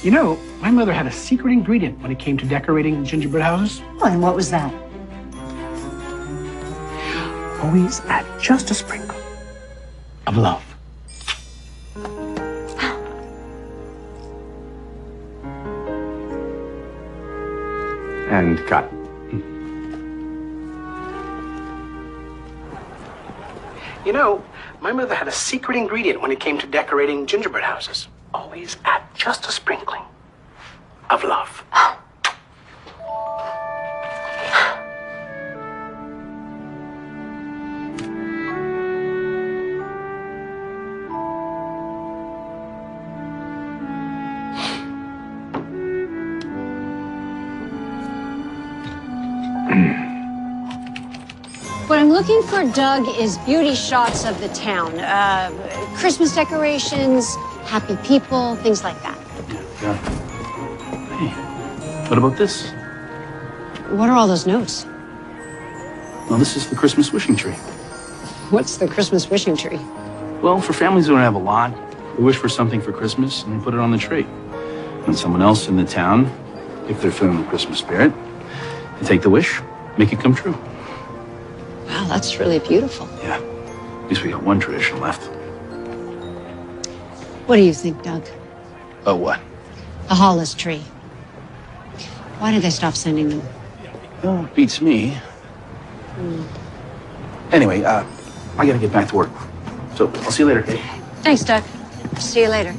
Speaker 21: You know, my mother had a secret ingredient when it came to decorating gingerbread houses.
Speaker 2: Oh, and what was that?
Speaker 21: Always add just a sprinkle of love.
Speaker 8: And cut.
Speaker 21: You know, my mother had a secret ingredient when it came to decorating gingerbread houses. Always add just a sprinkling of love.
Speaker 2: What I'm looking for, Doug, is beauty shots of the town. Christmas decorations, happy people, things like that.
Speaker 12: Yeah. Hey, what about this?
Speaker 2: What are all those notes?
Speaker 12: Well, this is the Christmas wishing tree.
Speaker 2: What's the Christmas wishing tree?
Speaker 12: Well, for families who don't have a lot, they wish for something for Christmas and they put it on the tree. When someone else in the town, if they're feeling the Christmas spirit, they take the wish, make it come true.
Speaker 2: Wow, that's really beautiful.
Speaker 12: Yeah, at least we got one tradition left.
Speaker 2: What do you think, Doug?
Speaker 12: Oh, what?
Speaker 2: The Hollis tree. Why did they stop sending them?
Speaker 12: Oh, beats me. Anyway, I gotta get back to work. So, I'll see you later, Kate.
Speaker 2: Thanks, Doug. See you later.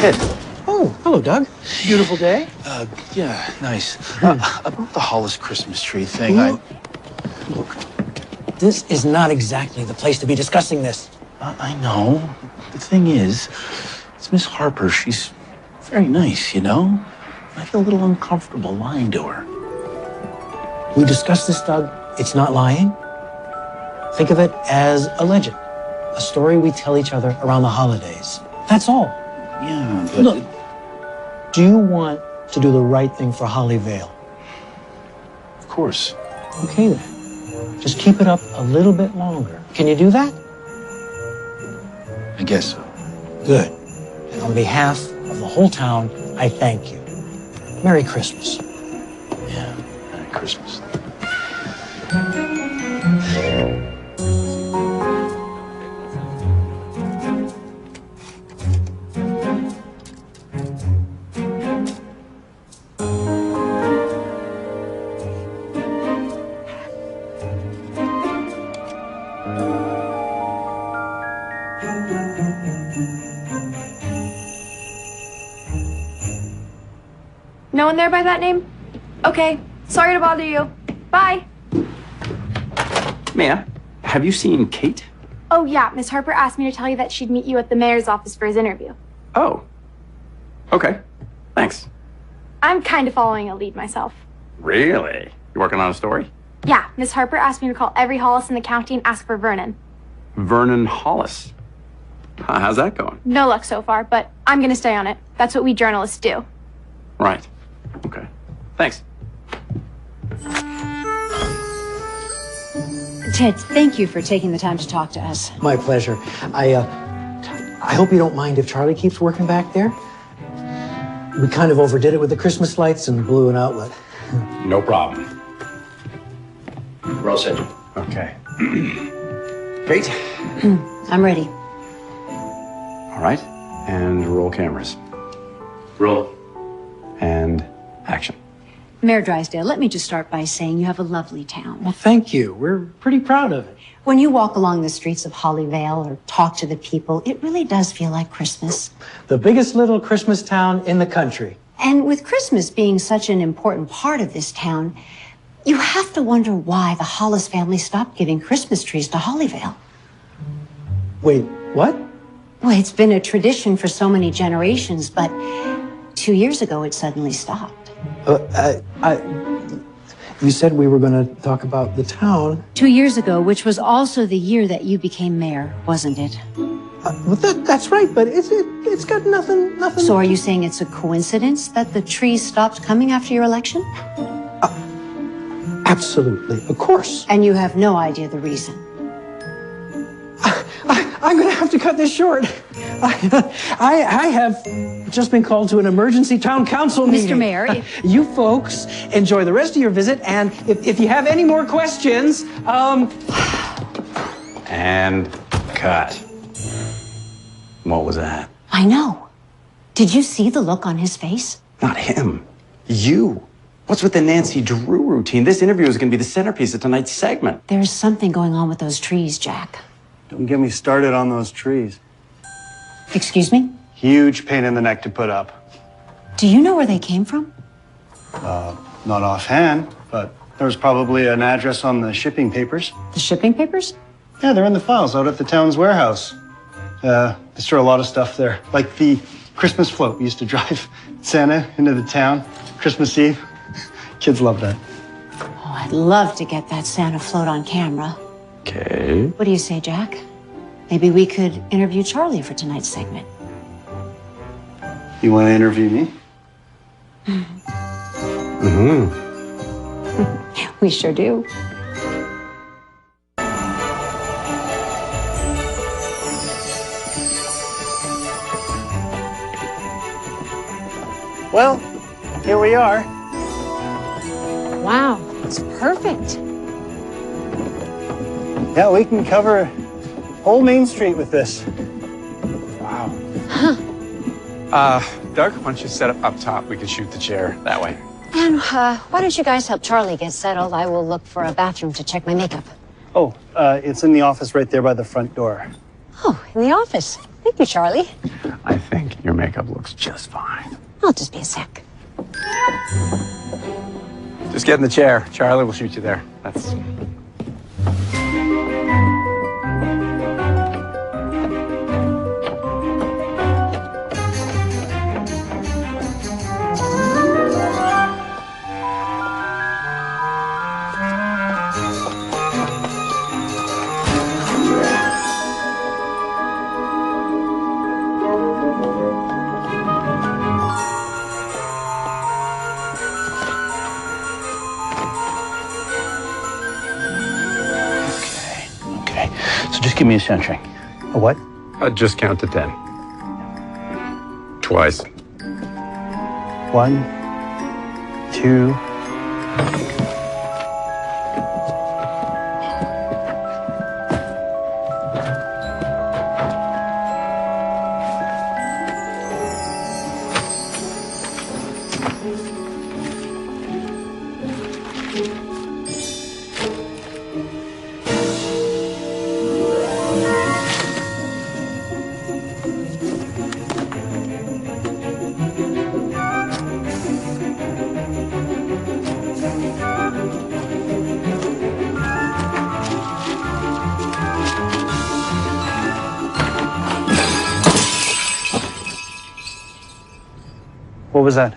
Speaker 12: Ted.
Speaker 9: Oh, hello, Doug. Beautiful day.
Speaker 12: Yeah, nice. About the Hollis Christmas tree thing,
Speaker 9: This is not exactly the place to be discussing this.
Speaker 12: I know. The thing is, it's Miss Harper. She's very nice, you know? I feel a little uncomfortable lying to her.
Speaker 9: We discussed this, Doug. It's not lying. Think of it as a legend, a story we tell each other around the holidays. That's all.
Speaker 12: Yeah, but...
Speaker 9: Look, do you want to do the right thing for Holly Vale?
Speaker 12: Of course.
Speaker 9: Okay, then. Just keep it up a little bit longer. Can you do that?
Speaker 12: I guess so.
Speaker 9: Good. And on behalf of the whole town, I thank you. Merry Christmas.
Speaker 12: Yeah, Merry Christmas.
Speaker 15: No one there by that name? Okay. Sorry to bother you. Bye.
Speaker 8: Mia, have you seen Kate?
Speaker 15: Oh, yeah. Miss Harper asked me to tell you that she'd meet you at the mayor's office for his interview.
Speaker 8: Oh. Okay. Thanks.
Speaker 15: I'm kind of following a lead myself.
Speaker 8: Really? You working on a story?
Speaker 15: Yeah, Miss Harper asked me to call every Hollis in the county and ask for Vernon.
Speaker 8: Vernon Hollis. How's that going?
Speaker 15: No luck so far, but I'm gonna stay on it. That's what we journalists do.
Speaker 8: Right. Okay. Thanks.
Speaker 2: Ted, thank you for taking the time to talk to us.
Speaker 9: My pleasure. I hope you don't mind if Charlie keeps working back there. We kind of overdid it with the Christmas lights and blew an outlet.
Speaker 3: No problem.
Speaker 12: We're all set.
Speaker 3: Okay. Kate?
Speaker 2: I'm ready.
Speaker 3: All right. And roll cameras.
Speaker 12: Roll.
Speaker 3: And action.
Speaker 2: Mayor Drysdale, let me just start by saying you have a lovely town.
Speaker 9: Well, thank you. We're pretty proud of it.
Speaker 2: When you walk along the streets of Hollyvale or talk to the people, it really does feel like Christmas.
Speaker 9: The biggest little Christmas town in the country.
Speaker 2: And with Christmas being such an important part of this town, you have to wonder why the Hollis family stopped giving Christmas trees to Hollyvale.
Speaker 9: Wait, what?
Speaker 2: Well, it's been a tradition for so many generations, but 2 years ago it suddenly stopped.
Speaker 9: You said we were going to talk about the town.
Speaker 2: 2 years ago, which was also the year that you became mayor, wasn't it?
Speaker 9: Well, that's right, but it's got nothing.
Speaker 2: So are you saying it's a coincidence that the trees stopped coming after your election?
Speaker 9: Absolutely, of course.
Speaker 2: And you have no idea the reason?
Speaker 9: I'm going to have to cut this short. I have just been called to an emergency town council meeting.
Speaker 2: Mr. Mayor.
Speaker 9: You folks enjoy the rest of your visit, and if you have any more questions,
Speaker 3: And cut. What was that?
Speaker 2: I know. Did you see the look on his face?
Speaker 3: Not him. You. What's with the Nancy Drew routine? This interview is going to be the centerpiece of tonight's segment.
Speaker 2: There's something going on with those trees, Jack.
Speaker 5: Don't get me started on those trees.
Speaker 2: Excuse me?
Speaker 5: Huge pain in the neck to put up.
Speaker 2: Do you know where they came from?
Speaker 5: Not offhand, but there was probably an address on the shipping papers.
Speaker 2: The shipping papers?
Speaker 5: Yeah, they're in the files out at the town's warehouse. They store a lot of stuff there, like the Christmas float. We used to drive Santa into the town Christmas Eve. Kids love that.
Speaker 2: Oh, I'd love to get that Santa float on camera.
Speaker 3: Okay.
Speaker 2: What do you say, Jack? Maybe we could interview Charlie for tonight's segment.
Speaker 5: You want to interview me?
Speaker 3: Mm-hmm.
Speaker 2: We sure do.
Speaker 5: Well, here we are.
Speaker 2: Wow, it's perfect.
Speaker 5: Yeah, we can cover whole Main Street with this.
Speaker 3: Wow. Doug, why don't you set up top? We can shoot the chair that way.
Speaker 18: And why don't you guys help Charlie get settled? I will look for a bathroom to check my makeup.
Speaker 5: Oh, it's in the office right there by the front door.
Speaker 18: Oh, in the office.
Speaker 2: Thank you, Charlie.
Speaker 3: I think your makeup looks just fine.
Speaker 2: I'll just be a sec.
Speaker 3: Just get in the chair. Charlie will shoot you there. That's...
Speaker 12: So just give me a centering.
Speaker 9: A what?
Speaker 3: Just count to 10. Twice.
Speaker 9: 1, 2. What was that?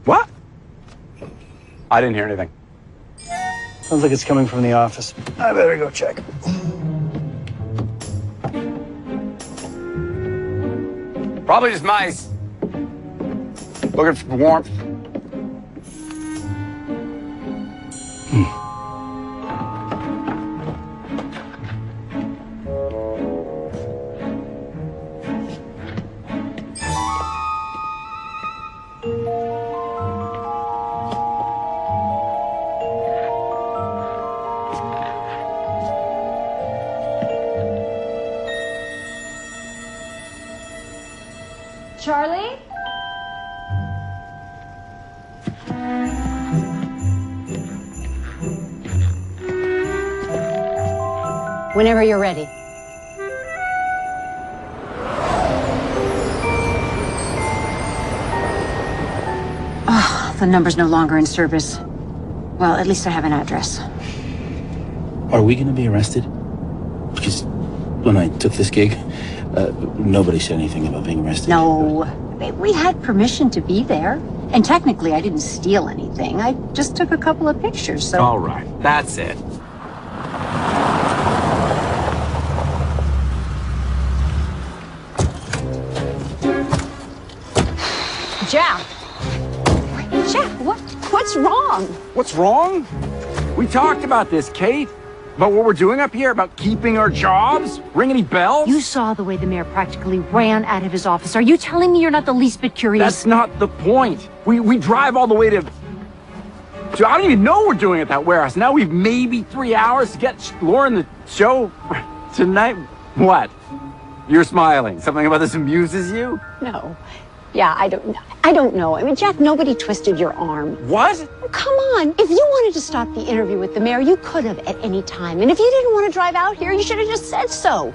Speaker 3: What? I didn't hear anything.
Speaker 5: Sounds like it's coming from the office. I better go check.
Speaker 3: Probably just mice. Looking for warmth.
Speaker 2: Charlie? Whenever you're ready. Oh, the number's no longer in service. Well, at least I have an address.
Speaker 12: Are we going to be arrested? Because when I took this gig, nobody said anything about being arrested.
Speaker 2: No, we had permission to be there. And technically, I didn't steal anything. I just took a couple of pictures, so...
Speaker 3: All right, that's it.
Speaker 2: Jack! Jack, what's wrong?
Speaker 3: What's wrong? We talked about this, Kate. About what we're doing up here, about keeping our jobs? Ring any bells?
Speaker 2: You saw the way the mayor practically ran out of his office. Are you telling me you're not the least bit curious?
Speaker 3: That's not the point. We drive all the way to I don't even know we're doing at that warehouse. Now we've maybe 3 hours to get Lauren the show tonight. What? You're smiling. Something about this amuses you?
Speaker 2: No. Yeah, I don't know. I mean, Jack, nobody twisted your arm.
Speaker 3: What?
Speaker 2: Oh, come on. If you wanted to stop the interview with the mayor, you could have at any time. And if you didn't want to drive out here, you should have just said so.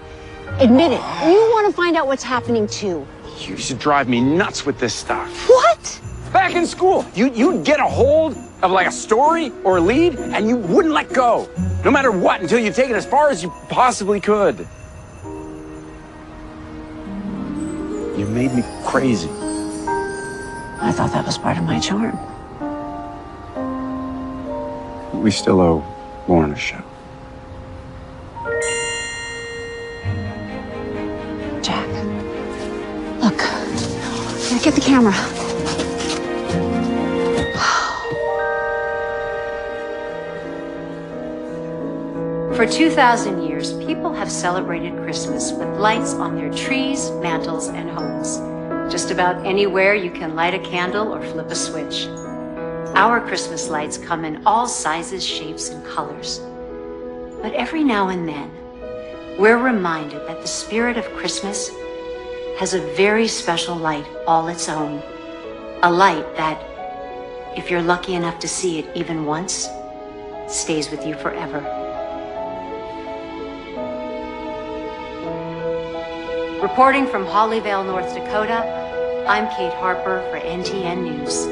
Speaker 2: Admit it. You want to find out what's happening too.
Speaker 3: You used to drive me nuts with this stuff.
Speaker 2: What?
Speaker 3: Back in school, you'd get a hold of like a story or a lead, and you wouldn't let go. No matter what, until you take it as far as you possibly could. You made me crazy.
Speaker 2: I thought that was part of my charm.
Speaker 3: We still owe Lauren a show.
Speaker 2: Jack, look, get the camera. For 2,000 years, people have celebrated Christmas with lights on their trees, mantles, and homes. Just about anywhere you can light a candle or flip a switch. Our Christmas lights come in all sizes, shapes, and colors. But every now and then, we're reminded that the spirit of Christmas has a very special light all its own. A light that, if you're lucky enough to see it even once, stays with you forever. Reporting from Hollyvale, North Dakota, I'm Kate Harper for NTN News.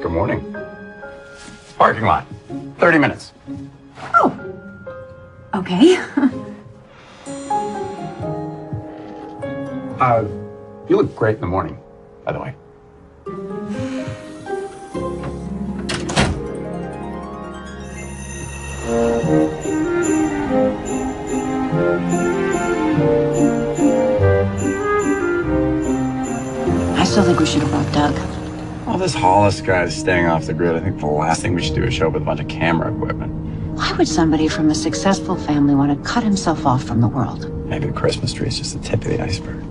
Speaker 3: Good morning. Parking lot. 30 minutes.
Speaker 2: Okay.
Speaker 3: You look great in the morning, by the way.
Speaker 2: I still think we should have brought Doug.
Speaker 3: All this Hollis guy is staying off the grid. I think the last thing we should do is show up with a bunch of camera equipment.
Speaker 2: Why would somebody from a successful family want to cut himself off from the world?
Speaker 3: Maybe the Christmas tree is just the tip of the iceberg.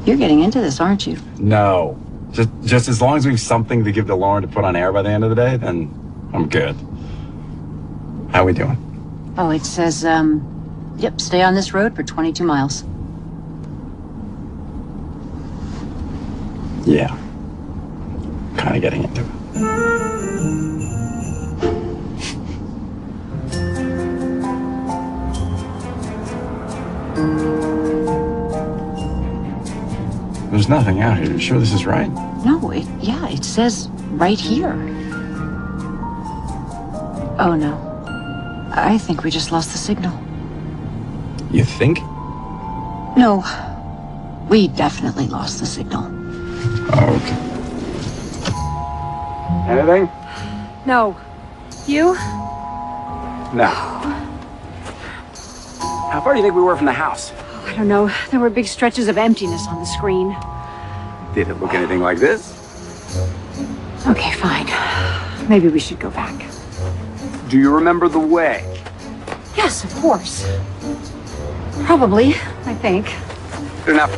Speaker 2: You're getting into this, aren't you?
Speaker 3: No. Just as long as we have something to give to Lauren to put on air by the end of the day, then I'm good. How we doing?
Speaker 2: Oh, it says, yep, stay on this road for 22 miles.
Speaker 3: Yeah. Kind of getting into it. There's nothing out here. You sure this is right?
Speaker 2: No, it says right here. Oh, no. I think we just lost the signal.
Speaker 3: You think?
Speaker 2: No, we definitely lost the signal.
Speaker 3: Okay. Anything?
Speaker 20: No. You?
Speaker 3: No. How far do you think we were from the house?
Speaker 2: I don't know. There were big stretches of emptiness on the screen.
Speaker 3: Did it look anything like this?
Speaker 2: Okay, fine. Maybe we should go back.
Speaker 3: Do you remember the way?
Speaker 2: Yes, of course. Probably, I think.
Speaker 3: Good enough.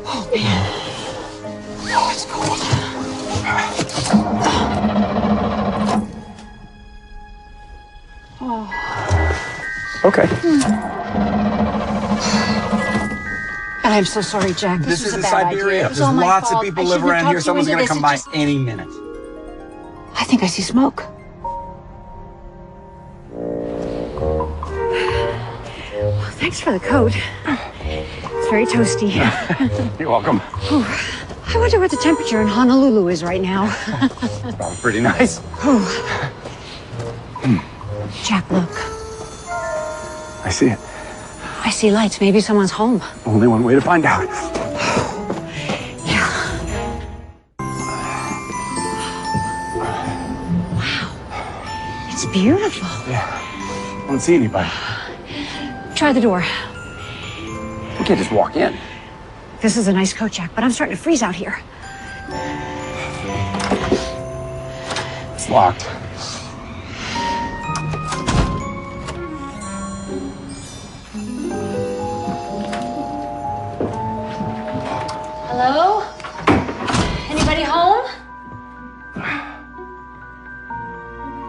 Speaker 2: Oh, man. Oh, it's cold. Oh.
Speaker 3: Okay.
Speaker 2: And I'm so sorry, Jack.
Speaker 3: This
Speaker 2: was
Speaker 3: is
Speaker 2: a bad
Speaker 3: Siberia.
Speaker 2: idea. It
Speaker 3: There's
Speaker 2: was all my
Speaker 3: lots of
Speaker 2: fault.
Speaker 3: people
Speaker 2: I
Speaker 3: live
Speaker 2: shouldn't have
Speaker 3: around here.
Speaker 2: talked you
Speaker 3: Someone's
Speaker 2: into
Speaker 3: going to
Speaker 2: this.
Speaker 3: come by
Speaker 2: It just-
Speaker 3: any minute.
Speaker 2: I think I see smoke. Well, thanks for the coat. It's very toasty.
Speaker 3: You're welcome.
Speaker 2: Whew. I wonder what the temperature in Honolulu is right now.
Speaker 3: Probably pretty nice.
Speaker 2: Jack, look.
Speaker 3: I see it.
Speaker 2: I see lights. Maybe someone's home.
Speaker 3: Only one way to find out.
Speaker 2: It's beautiful.
Speaker 3: Yeah. I don't see anybody.
Speaker 2: Try the door.
Speaker 3: We can't just walk in.
Speaker 2: This is a nice coat, Jack, but I'm starting to freeze out here.
Speaker 3: It's locked.
Speaker 2: Hello? Anybody home?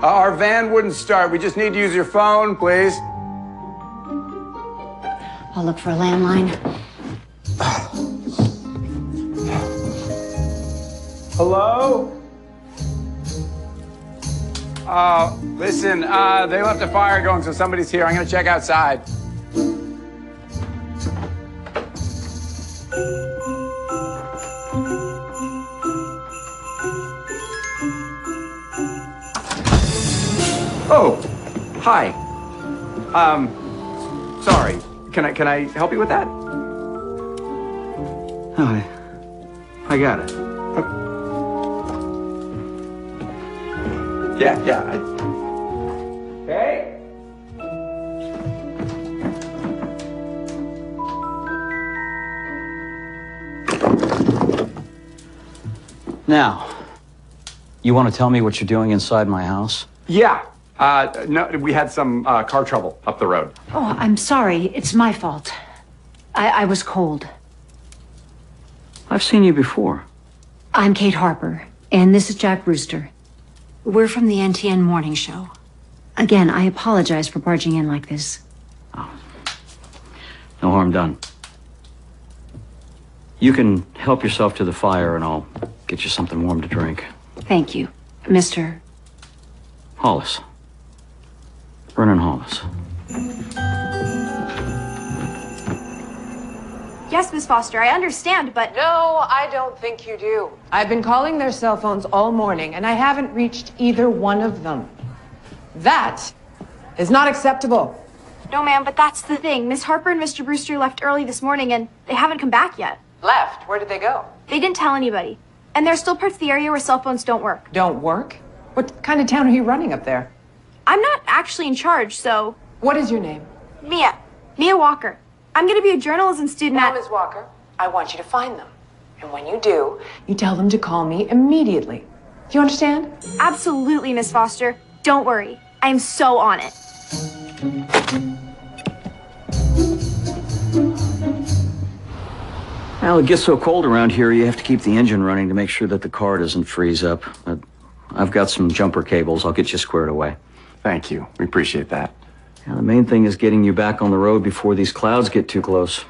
Speaker 3: Our van wouldn't start. We just need to use your phone, please.
Speaker 2: I'll look for a landline.
Speaker 3: Hello? Listen, they left a fire going, so somebody's here. I'm gonna check outside. Oh, hi. Sorry. Can I help you with that?
Speaker 6: Hi. I got it.
Speaker 3: Yeah. Hey?
Speaker 4: Now, you want to tell me what you're doing inside my house?
Speaker 8: Yeah. No, we had some car trouble up the road.
Speaker 2: Oh, I'm sorry. It's my fault. I was cold.
Speaker 4: I've seen you before.
Speaker 2: I'm Kate Harper, and this is Jack Brewster. We're from the NTN Morning Show. Again, I apologize for barging in like this.
Speaker 4: No harm done. You can help yourself to the fire, and I'll get you something warm to drink.
Speaker 2: Thank you, Mr.
Speaker 4: Hollis. Vernon Hollis.
Speaker 15: Yes, Miss Foster, I understand, but...
Speaker 11: No, I don't think you do. I've been calling their cell phones all morning, and I haven't reached either one of them. That is not acceptable.
Speaker 15: No, ma'am, but that's the thing. Miss Harper and Mr. Brewster left early this morning, and they haven't come back yet.
Speaker 11: Left? Where did they go?
Speaker 15: They didn't tell anybody. And there are still parts of the area where cell phones don't work.
Speaker 11: Don't work? What kind of town are you running up there?
Speaker 15: I'm not actually in charge, so...
Speaker 11: What is your name?
Speaker 15: Mia. Mia Walker. I'm going to be a journalism student
Speaker 11: Now,
Speaker 15: at...
Speaker 11: Ms. Walker, I want you to find them. And when you do, you tell them to call me immediately. Do you understand?
Speaker 15: Absolutely, Miss Foster. Don't worry. I am so on it.
Speaker 4: Well, it gets so cold around here, you have to keep the engine running to make sure that the car doesn't freeze up. But I've got some jumper cables. I'll get you squared away.
Speaker 8: Thank you. We appreciate that.
Speaker 4: Now, the main thing is getting you back on the road before these clouds get too close.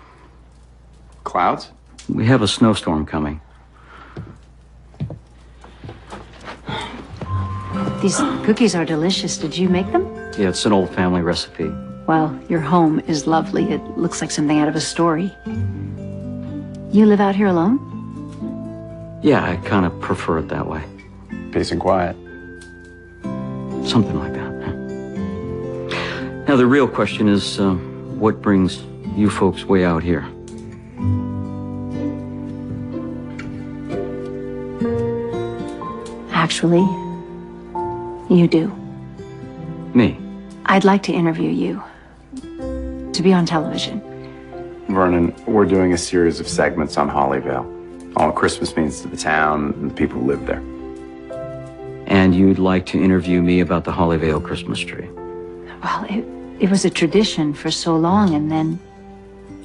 Speaker 8: Clouds?
Speaker 4: We have a snowstorm coming.
Speaker 2: These cookies are delicious. Did you make them?
Speaker 4: Yeah, it's an old family recipe.
Speaker 2: Well, your home is lovely. It looks like something out of a story. You live out here alone?
Speaker 4: Yeah, I kind of prefer it that way.
Speaker 8: Peace and quiet.
Speaker 4: Something like that. Now, the real question is, what brings you folks way out here?
Speaker 2: Actually, you do.
Speaker 4: Me?
Speaker 2: I'd like to interview you. To be on television.
Speaker 8: Vernon, we're doing a series of segments on Hollyvale. All Christmas means to the town and the people who live there.
Speaker 4: And you'd like to interview me about the Hollyvale Christmas tree?
Speaker 2: Well, it was a tradition for so long, and then,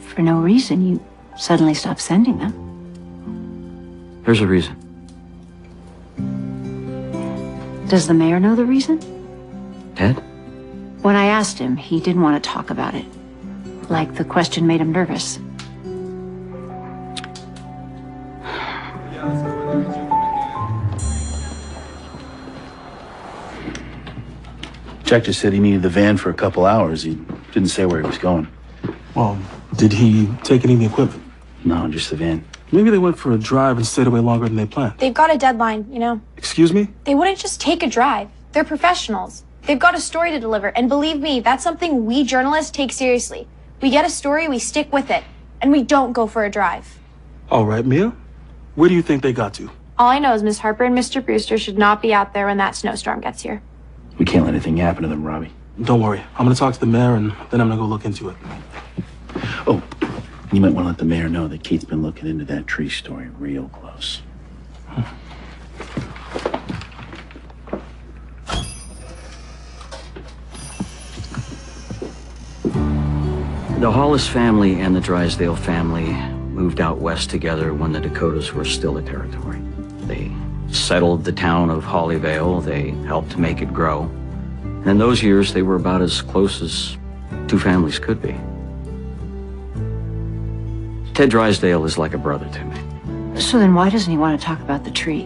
Speaker 2: for no reason, you suddenly stopped sending them.
Speaker 4: There's a reason.
Speaker 2: Does the mayor know the reason?
Speaker 4: Ted?
Speaker 2: When I asked him, he didn't want to talk about it. Like the question made him nervous.
Speaker 17: Jack just said he needed the van for a couple hours. He didn't say where he was going.
Speaker 22: Well, did he take any of the equipment?
Speaker 17: No, just the van.
Speaker 22: Maybe they went for a drive and stayed away longer than they planned.
Speaker 15: They've got a deadline, you know.
Speaker 22: Excuse me?
Speaker 15: They wouldn't just take a drive. They're professionals. They've got a story to deliver, and believe me, that's something we journalists take seriously. We get a story, we stick with it, and we don't go for a drive.
Speaker 22: All right, Mia. Where do you think they got to?
Speaker 15: All I know is Miss Harper and Mr. Brewster should not be out there when that snowstorm gets here.
Speaker 17: We can't let anything happen to them, Robbie.
Speaker 22: Don't worry. I'm going to talk to the mayor, and then I'm going to go look into it.
Speaker 17: Oh, you might want to let the mayor know that Kate's been looking into that tree story real close.
Speaker 4: The Hollis family and the Drysdale family moved out west together when the Dakotas were still a territory. They settled the town of Hollyvale. They helped make it grow. And in those years, they were about as close as two families could be. Ted Drysdale is like a brother to me.
Speaker 2: So then why doesn't he want to talk about the tree?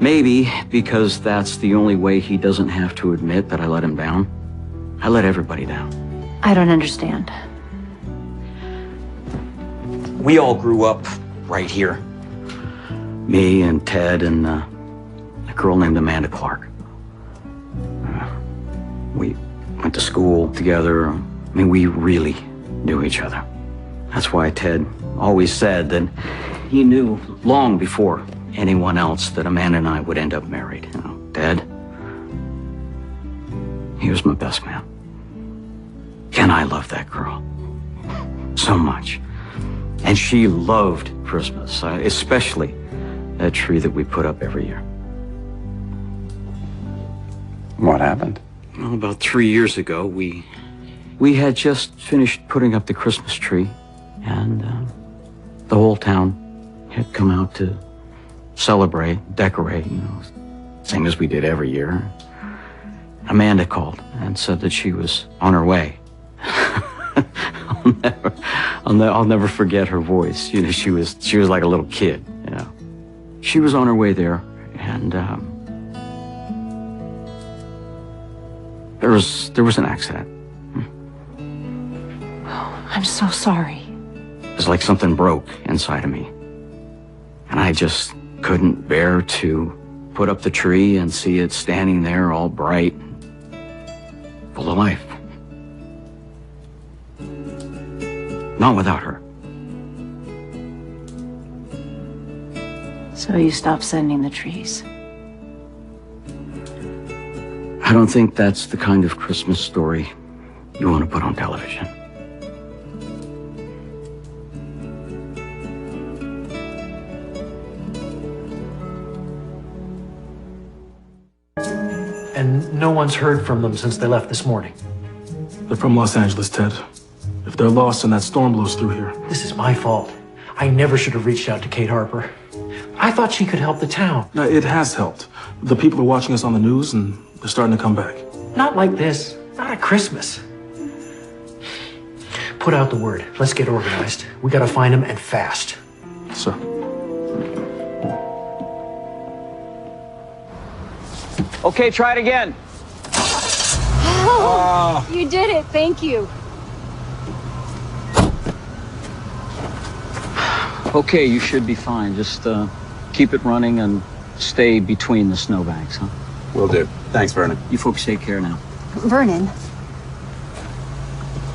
Speaker 4: Maybe because that's the only way he doesn't have to admit that I let him down. I let everybody down.
Speaker 2: I don't understand.
Speaker 4: We all grew up right here. Me and Ted and a girl named Amanda Clark. We went to school together. I mean, we really knew each other. That's why Ted always said that he knew long before anyone else that Amanda and I would end up married. You know, Ted, he was my best man. And I loved that girl so much. And she loved Christmas, especially that tree that we put up every year.
Speaker 3: What happened?
Speaker 4: Well, about 3 years ago, we had just finished putting up the Christmas tree, and the whole town had come out to celebrate, decorate, same as we did every year. Amanda called and said that she was on her way. I'll never forget her voice. She was like a little kid. She was on her way there, and there was an accident.
Speaker 2: I'm so sorry.
Speaker 4: It was like something broke inside of me, and I just couldn't bear to put up the tree and see it standing there all bright, full of life. Not without her.
Speaker 2: So you stopped sending the trees.
Speaker 4: I don't think that's the kind of Christmas story you want to put on television.
Speaker 13: And no one's heard from them since they left this morning.
Speaker 22: They're from Los Angeles, Ted. If they're lost and that storm blows through here.
Speaker 13: This is my fault. I never should have reached out to Kate Harper. I thought she could help the town.
Speaker 22: No, it has helped. The people are watching us on the news and they're starting to come back.
Speaker 13: Not like this. Not at Christmas. Put out the word. Let's get organized. We gotta find them, and fast.
Speaker 22: Sir.
Speaker 3: Okay, try it again.
Speaker 2: Oh, you did it. Thank you.
Speaker 4: Okay, you should be fine. Just keep it running and stay between the snowbanks, huh?
Speaker 3: Will do. Thanks, Vernon.
Speaker 4: You folks take care now.
Speaker 2: Vernon,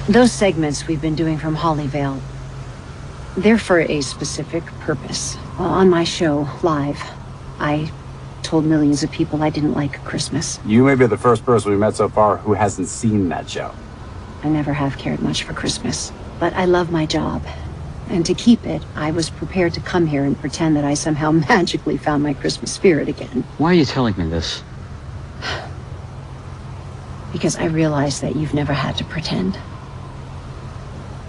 Speaker 2: those segments we've been doing from Hollyvale, they're for a specific purpose. On my show, live, I told millions of people I didn't like Christmas.
Speaker 3: You may be the first person we've met so far who hasn't seen that show.
Speaker 2: I never have cared much for Christmas, but I love my job. And to keep it, I was prepared to come here and pretend that I somehow magically found my Christmas spirit again.
Speaker 4: Why are you telling me this?
Speaker 2: Because I realize that you've never had to pretend.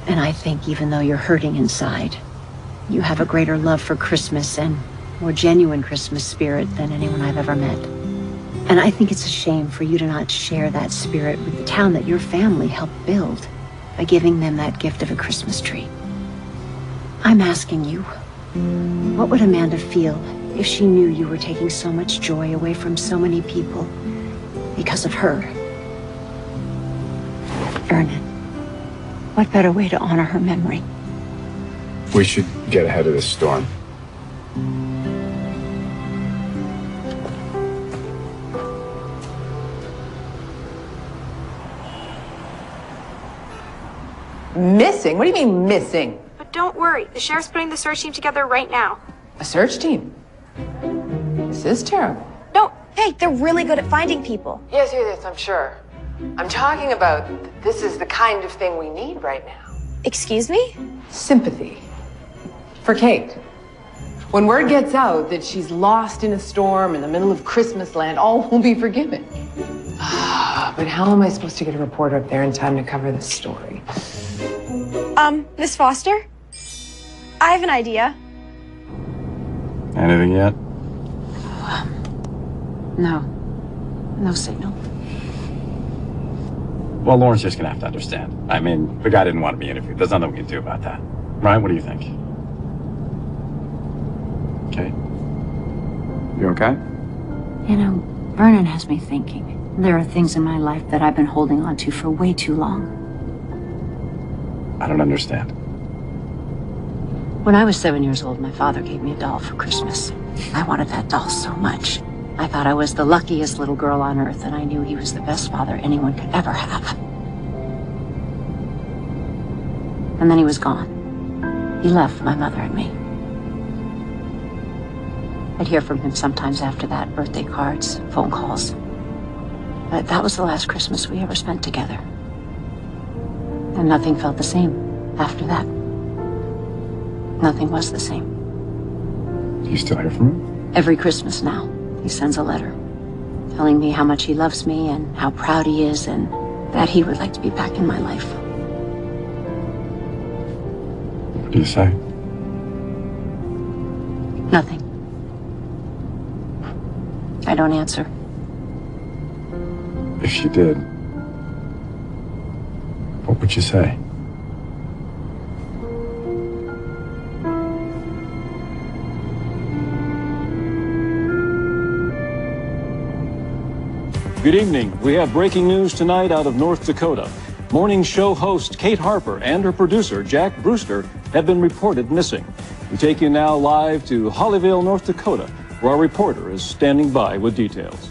Speaker 2: And I think even though you're hurting inside, you have a greater love for Christmas and more genuine Christmas spirit than anyone I've ever met. And I think it's a shame for you to not share that spirit with the town that your family helped build by giving them that gift of a Christmas tree. I'm asking you, what would Amanda feel if she knew you were taking so much joy away from so many people because of her? Vernon, what better way to honor her memory?
Speaker 3: We should get ahead of this storm.
Speaker 11: Missing? What do you mean missing?
Speaker 15: But don't worry, the sheriff's putting the search team together right now.
Speaker 11: A search team? This is terrible.
Speaker 15: No, hey, they're really good at finding people.
Speaker 11: Yes, I'm sure. I'm talking about this is the kind of thing we need right now.
Speaker 15: Excuse me?
Speaker 11: Sympathy. For Kate. When word gets out that she's lost in a storm in the middle of Christmas land, all will be forgiven. But how am I supposed to get a reporter up there in time to cover this story?
Speaker 15: Miss Foster? I have an idea.
Speaker 3: Anything yet?
Speaker 2: No signal.
Speaker 3: Well, Lauren's just gonna have to understand. I mean, the guy didn't want to be interviewed. There's nothing we can do about that. Right? What do you think? Okay. You okay?
Speaker 2: Vernon has me thinking. There are things in my life that I've been holding on to for way too long.
Speaker 3: I don't understand.
Speaker 2: When I was 7 years old, my father gave me a doll for Christmas. I wanted that doll so much. I thought I was the luckiest little girl on earth, and I knew he was the best father anyone could ever have. And then he was gone. He left my mother and me. I'd hear from him sometimes after that, birthday cards, phone calls. But that was the last Christmas we ever spent together. And nothing felt the same after that. Nothing was the same.
Speaker 3: You still hear from him?
Speaker 2: Every Christmas now, he sends a letter telling me how much he loves me and how proud he is and that he would like to be back in my life.
Speaker 3: What do you say?
Speaker 2: Nothing. I don't answer.
Speaker 3: If you did, what would you say?
Speaker 19: Good evening. We have breaking news tonight out of North Dakota. Morning show host Kate Harper and her producer Jack Brewster have been reported missing. We take you now live to Hollyvale, North Dakota, where our reporter is standing by with details.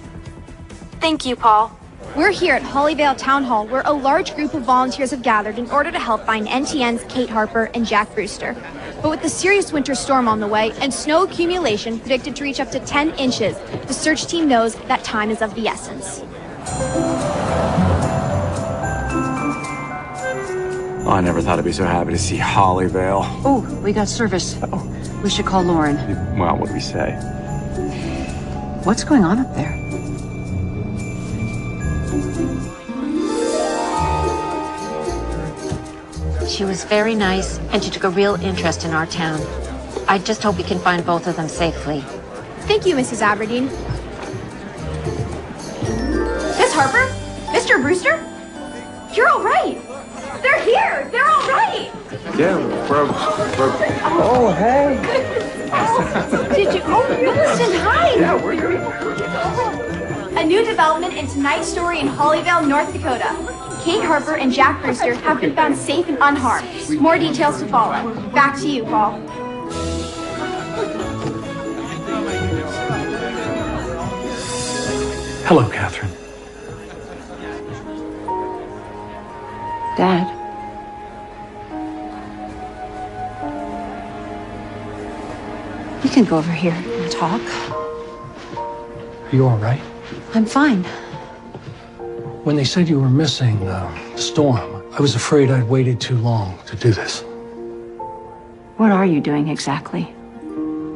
Speaker 15: Thank you, Paul. We're here at Hollyvale Town Hall, where a large group of volunteers have gathered in order to help find NTN's Kate Harper and Jack Brewster. But with the serious winter storm on the way and snow accumulation predicted to reach up to 10 inches, the search team knows that time is of the essence.
Speaker 3: Oh, I never thought I'd be so happy to see Hollyvale.
Speaker 2: Oh, we got service. We should call Lauren.
Speaker 3: Well, what do we say?
Speaker 2: What's going on up there?
Speaker 18: She was very nice, and she took a real interest in our town. I just hope we can find both of them safely.
Speaker 15: Thank you, Mrs. Aberdeen. Miss Harper? Mr. Brewster? You're all right. They're here. They're all right.
Speaker 3: Yeah, we're oh, hey.
Speaker 15: Did you? Oh, you listened. Hi.
Speaker 3: Yeah, we're good.
Speaker 15: A new development in tonight's story in Hollyvale, North Dakota. Kate Harper and Jack Brewster have been found safe and unharmed. More details to follow. Back to you, Paul.
Speaker 13: Hello, Catherine.
Speaker 2: Dad. We can go over here and talk.
Speaker 13: Are you all right?
Speaker 2: I'm fine.
Speaker 13: When they said you were missing the storm, I was afraid I'd waited too long to do this.
Speaker 2: What are you doing exactly?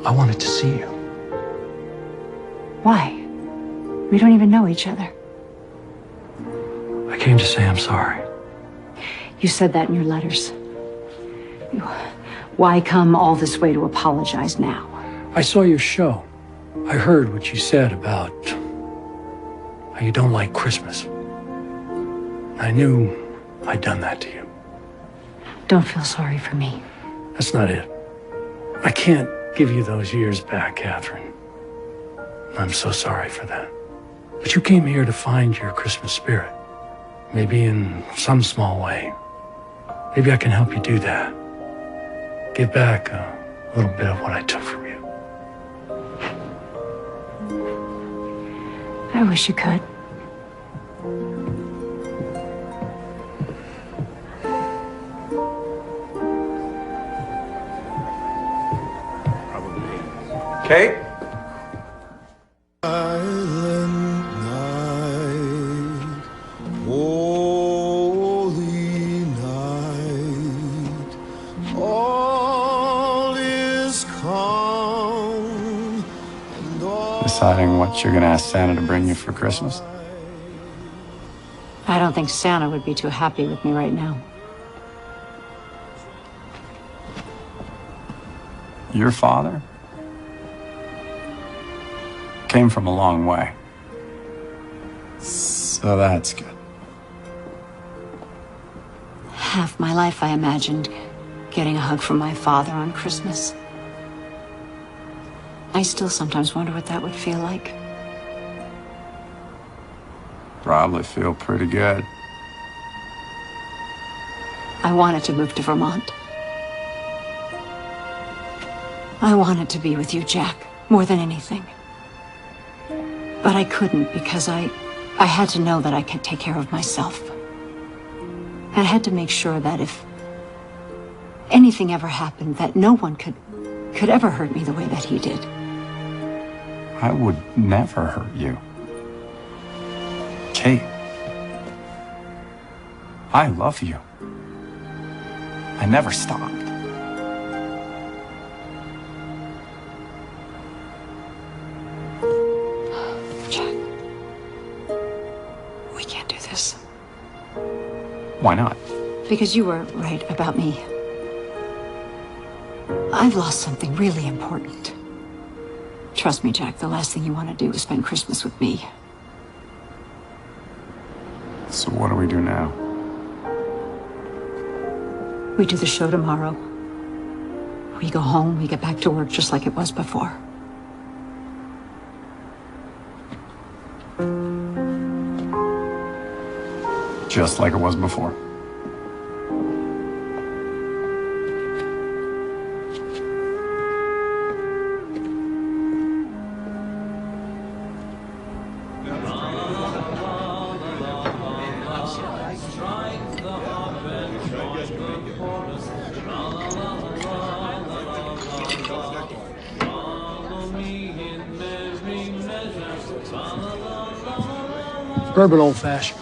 Speaker 13: I wanted to see you.
Speaker 2: Why? We don't even know each other.
Speaker 13: I came to say I'm sorry.
Speaker 2: You said that in your letters. Why come all this way to apologize now?
Speaker 13: I saw your show. I heard what you said about how you don't like Christmas. I knew I'd done that to you.
Speaker 2: Don't feel sorry for me.
Speaker 13: That's not it. I can't give you those years back, Catherine. I'm so sorry for that. But you came here to find your Christmas spirit. Maybe in some small way. Maybe I can help you do that. Give back a little bit of what I took from you.
Speaker 2: I wish you could.
Speaker 3: Kate? Deciding what you're gonna ask Santa to bring you for Christmas?
Speaker 2: I don't think Santa would be too happy with me right now.
Speaker 3: Your father came from a long way. So that's good.
Speaker 2: Half my life I imagined getting a hug from my father on Christmas. I still sometimes wonder what that would feel like.
Speaker 3: Probably feel pretty good.
Speaker 2: I wanted to move to Vermont. I wanted to be with you, Jack, more than anything. But I couldn't because I had to know that I could take care of myself. I had to make sure that if anything ever happened, that no one could ever hurt me the way that he did.
Speaker 3: I would never hurt you. Kate, I love you. I never stopped. Why not?
Speaker 2: Because you were right about me. I've lost something really important. Trust me, Jack, the last thing you want to do is spend Christmas with me.
Speaker 3: So what do we do now?
Speaker 2: We do the show tomorrow. We go home, we get back to work just like it was before.
Speaker 3: Just like it was before.
Speaker 9: Bourbon old fashioned.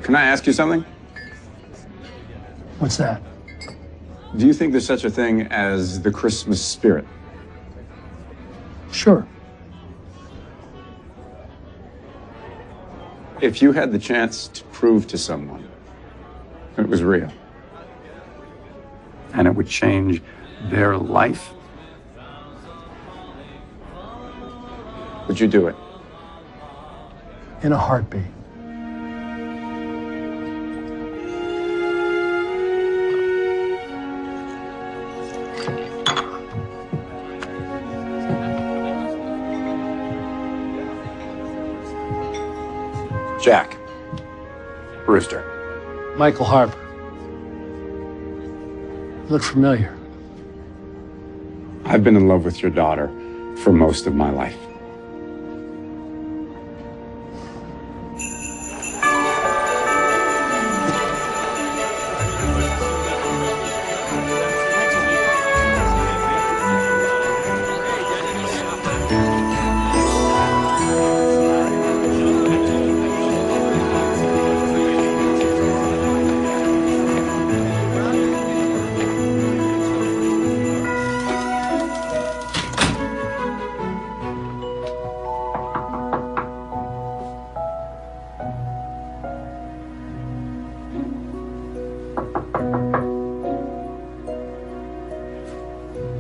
Speaker 3: Can I ask you something?
Speaker 9: What's that?
Speaker 3: Do you think there's such a thing as the Christmas spirit?
Speaker 9: Sure.
Speaker 3: If you had the chance to prove to someone it was real, and it would change their life, would you do it?
Speaker 9: In a heartbeat.
Speaker 3: Jack Brewster.
Speaker 9: Michael Harper. Look familiar.
Speaker 3: I've been in love with your daughter for most of my life.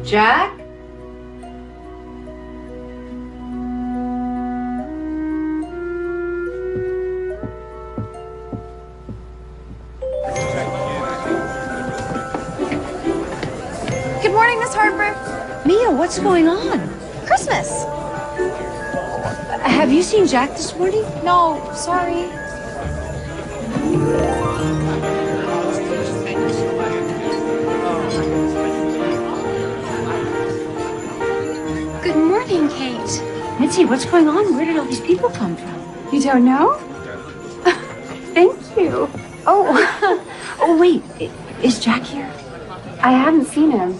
Speaker 2: Jack?
Speaker 15: Good morning, Miss Harper.
Speaker 2: Mia, what's going on?
Speaker 15: Christmas.
Speaker 2: Have you seen Jack this morning?
Speaker 15: No, sorry.
Speaker 16: Good morning, Kate.
Speaker 2: Mitzi, what's going on? Where did all these people come from?
Speaker 15: You don't know? Thank you.
Speaker 2: Oh, oh wait, is Jack here?
Speaker 15: I haven't seen him.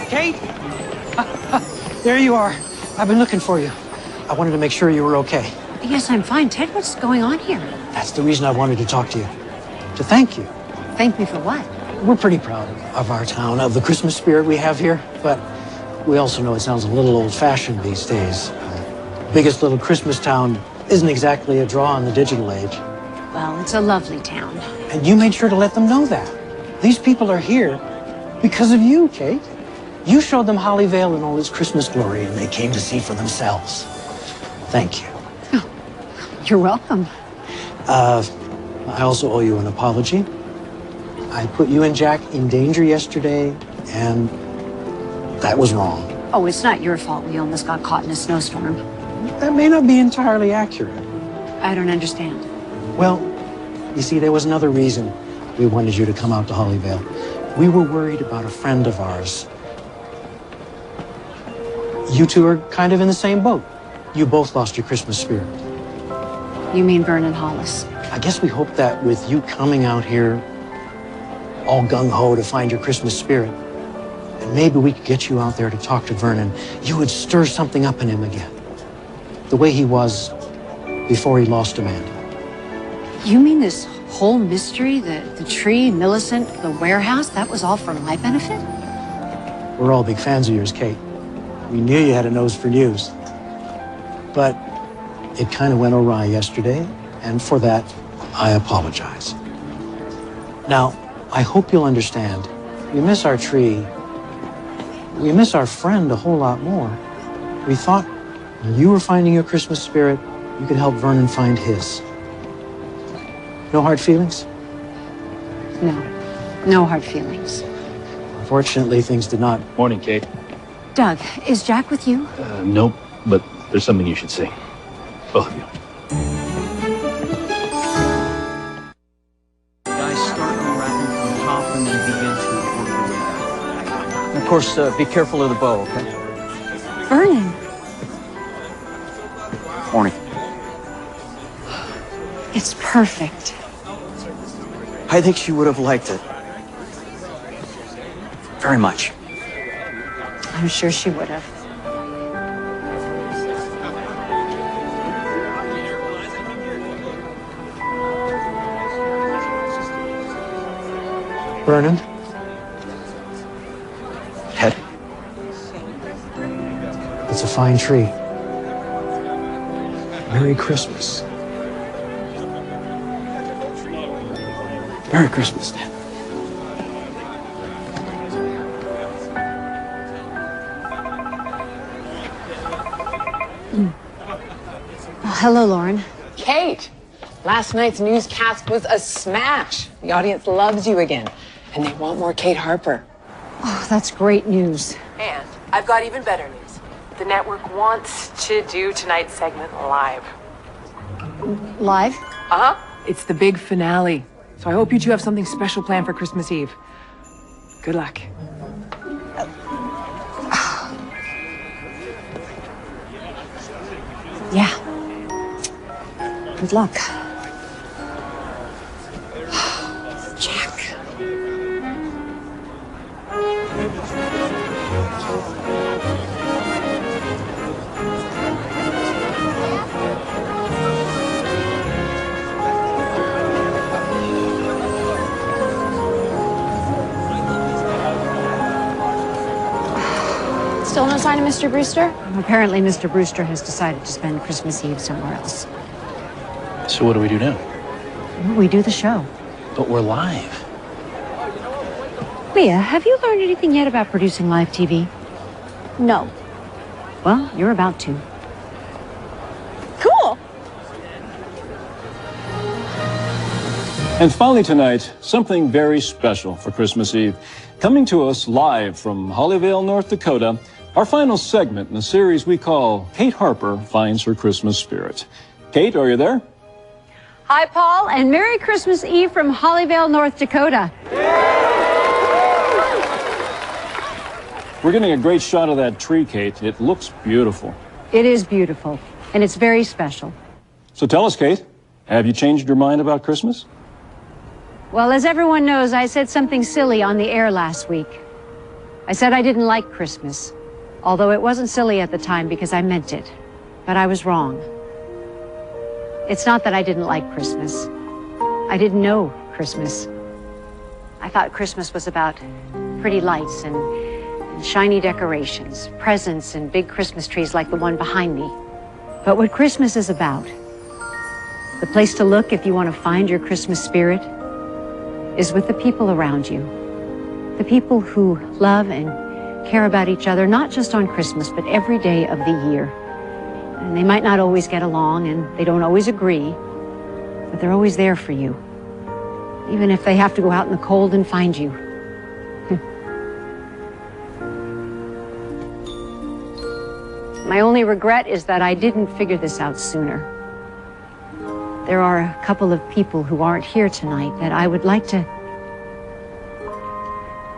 Speaker 9: Kate? There you are. I've been looking for you. I wanted to make sure you were okay.
Speaker 2: Yes, I'm fine. Ted, what's going on here?
Speaker 9: That's the reason I wanted to talk to you. To thank you.
Speaker 2: Thank me for what?
Speaker 9: We're pretty proud of our town, of the Christmas spirit we have here, but we also know it sounds a little old-fashioned these days. Biggest little Christmas town isn't exactly a draw in the digital age.
Speaker 2: Well, it's a lovely town.
Speaker 9: And you made sure to let them know that. These people are here because of you, Kate. You showed them Hollyvale in all its Christmas glory, and they came to see for themselves. Thank you.
Speaker 2: Oh, you're welcome.
Speaker 9: I also owe you an apology. I put you and Jack in danger yesterday, and that was wrong.
Speaker 2: Oh, it's not your fault we almost got caught in a snowstorm.
Speaker 9: That may not be entirely accurate.
Speaker 2: I don't understand.
Speaker 9: Well, you see, there was another reason we wanted you to come out to Hollyvale. We were worried about a friend of ours. You two are kind of in the same boat. You both lost your Christmas spirit.
Speaker 2: You mean Vernon Hollis?
Speaker 9: I guess we hoped that with you coming out here all gung-ho to find your Christmas spirit, and maybe we could get you out there to talk to Vernon. You would stir something up in him again. The way he was before he lost Amanda.
Speaker 2: You mean this whole mystery, the tree, Millicent, the warehouse, that was all for my benefit?
Speaker 9: We're all big fans of yours, Kate. We knew you had a nose for news. But it kind of went awry yesterday, and for that, I apologize. Now, I hope you'll understand. We miss our tree. We miss our friend a whole lot more. We thought when you were finding your Christmas spirit, you could help Vernon find his. No hard feelings?
Speaker 2: No. No hard feelings.
Speaker 9: Unfortunately, things did not.
Speaker 19: Morning, Kate.
Speaker 2: Doug, is Jack with you?
Speaker 19: Nope, but there's something you should see. Both of you.
Speaker 4: Guys, start unwrapping from the top and then begin to work your way down. And of course, be careful of the bow, okay?
Speaker 2: Vernon.
Speaker 4: Morning.
Speaker 2: It's perfect.
Speaker 4: I think she would have liked it. Very much.
Speaker 2: I'm sure she would have.
Speaker 9: Vernon?
Speaker 4: Ted?
Speaker 9: It's a fine tree. Merry Christmas. Merry Christmas, Ted.
Speaker 2: Oh, hello, Lauren.
Speaker 11: Kate, last night's newscast was a smash. The audience loves you again, and they want more Kate Harper.
Speaker 2: Oh, that's great news.
Speaker 11: And I've got even better news. The network wants to do tonight's segment live.
Speaker 2: Live?
Speaker 11: Uh-huh. It's the big finale. So I hope you two have something special planned for Christmas Eve. Good luck.
Speaker 2: Yeah. Good luck. Jack.
Speaker 15: Still no sign of Mr. Brewster?
Speaker 2: Apparently, Mr. Brewster has decided to spend Christmas Eve somewhere else.
Speaker 12: So what do we do now?
Speaker 2: We do the show.
Speaker 12: But we're live.
Speaker 2: Leah, have you learned anything yet about producing live TV?
Speaker 15: No.
Speaker 2: Well, you're about to.
Speaker 15: Cool.
Speaker 19: And finally tonight, something very special for Christmas Eve. Coming to us live from Hollyvale, North Dakota, our final segment in the series we call Kate Harper Finds Her Christmas Spirit. Kate, are you there?
Speaker 2: Hi, Paul, and Merry Christmas Eve from Hollyvale, North Dakota.
Speaker 19: We're getting a great shot of that tree, Kate. It looks beautiful.
Speaker 2: It is beautiful, and it's very special.
Speaker 19: So tell us, Kate, have you changed your mind about Christmas?
Speaker 2: Well, as everyone knows, I said something silly on the air last week. I said I didn't like Christmas, although it wasn't silly at the time because I meant it. But I was wrong. It's not that I didn't like Christmas. I didn't know Christmas. I thought Christmas was about pretty lights and shiny decorations, presents and big Christmas trees like the one behind me. But what Christmas is about, the place to look if you want to find your Christmas spirit, is with the people around you. The people who love and care about each other, not just on Christmas, but every day of the year. And they might not always get along, and they don't always agree, but they're always there for you, even if they have to go out in the cold and find you. My only regret is that I didn't figure this out sooner. There are a couple of people who aren't here tonight that I would like to...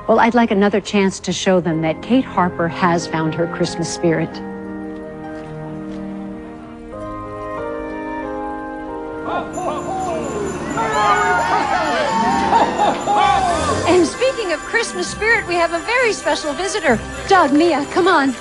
Speaker 2: Well, I'd like another chance to show them that Kate Harper has found her Christmas spirit. And speaking of Christmas spirit, we have a very special visitor. Doug, Mia, come on.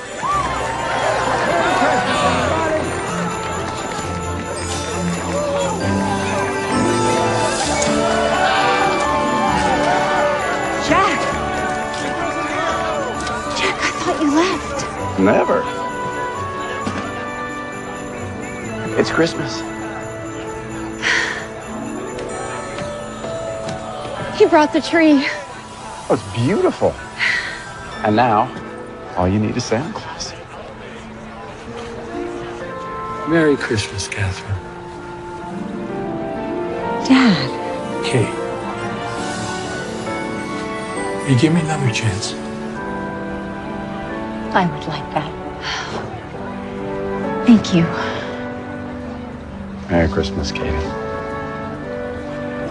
Speaker 2: Jack, I thought you left.
Speaker 3: Never. It's Christmas.
Speaker 2: He brought the tree.
Speaker 3: Oh, it's beautiful. And now, all you need is Santa Claus.
Speaker 7: Merry Christmas, Catherine.
Speaker 2: Dad.
Speaker 7: Kate. You give me another chance.
Speaker 2: I would like that. Thank you.
Speaker 3: Merry Christmas, Katie.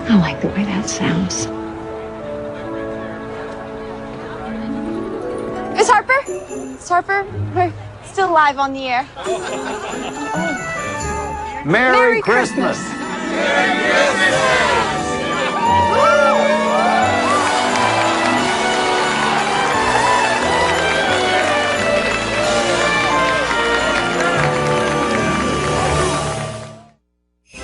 Speaker 2: I like the way that sounds.
Speaker 15: Miss Harper? Miss Harper, we're still live on the air.
Speaker 3: Merry Christmas.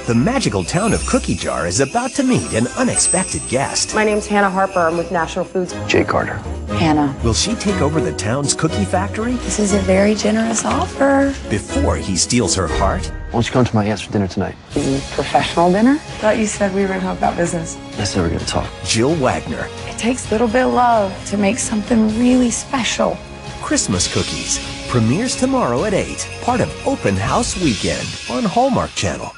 Speaker 10: The magical town of Cookie Jar is about to meet an unexpected guest.
Speaker 11: My name's Hannah Harper. I'm with National Foods.
Speaker 10: Jay Carter.
Speaker 11: Hannah.
Speaker 10: Will she take over the town's cookie factory?
Speaker 11: This is a very generous offer.
Speaker 10: Before he steals her heart?
Speaker 23: Why don't you come to my aunt's for dinner tonight?
Speaker 11: Professional dinner? Thought you said we were going to talk about business.
Speaker 23: I said we're going to talk.
Speaker 10: Jill Wagner.
Speaker 11: It takes a little bit of love to make something really special.
Speaker 10: Christmas Cookies. Premieres tomorrow at 8. Part of Open House Weekend on Hallmark Channel.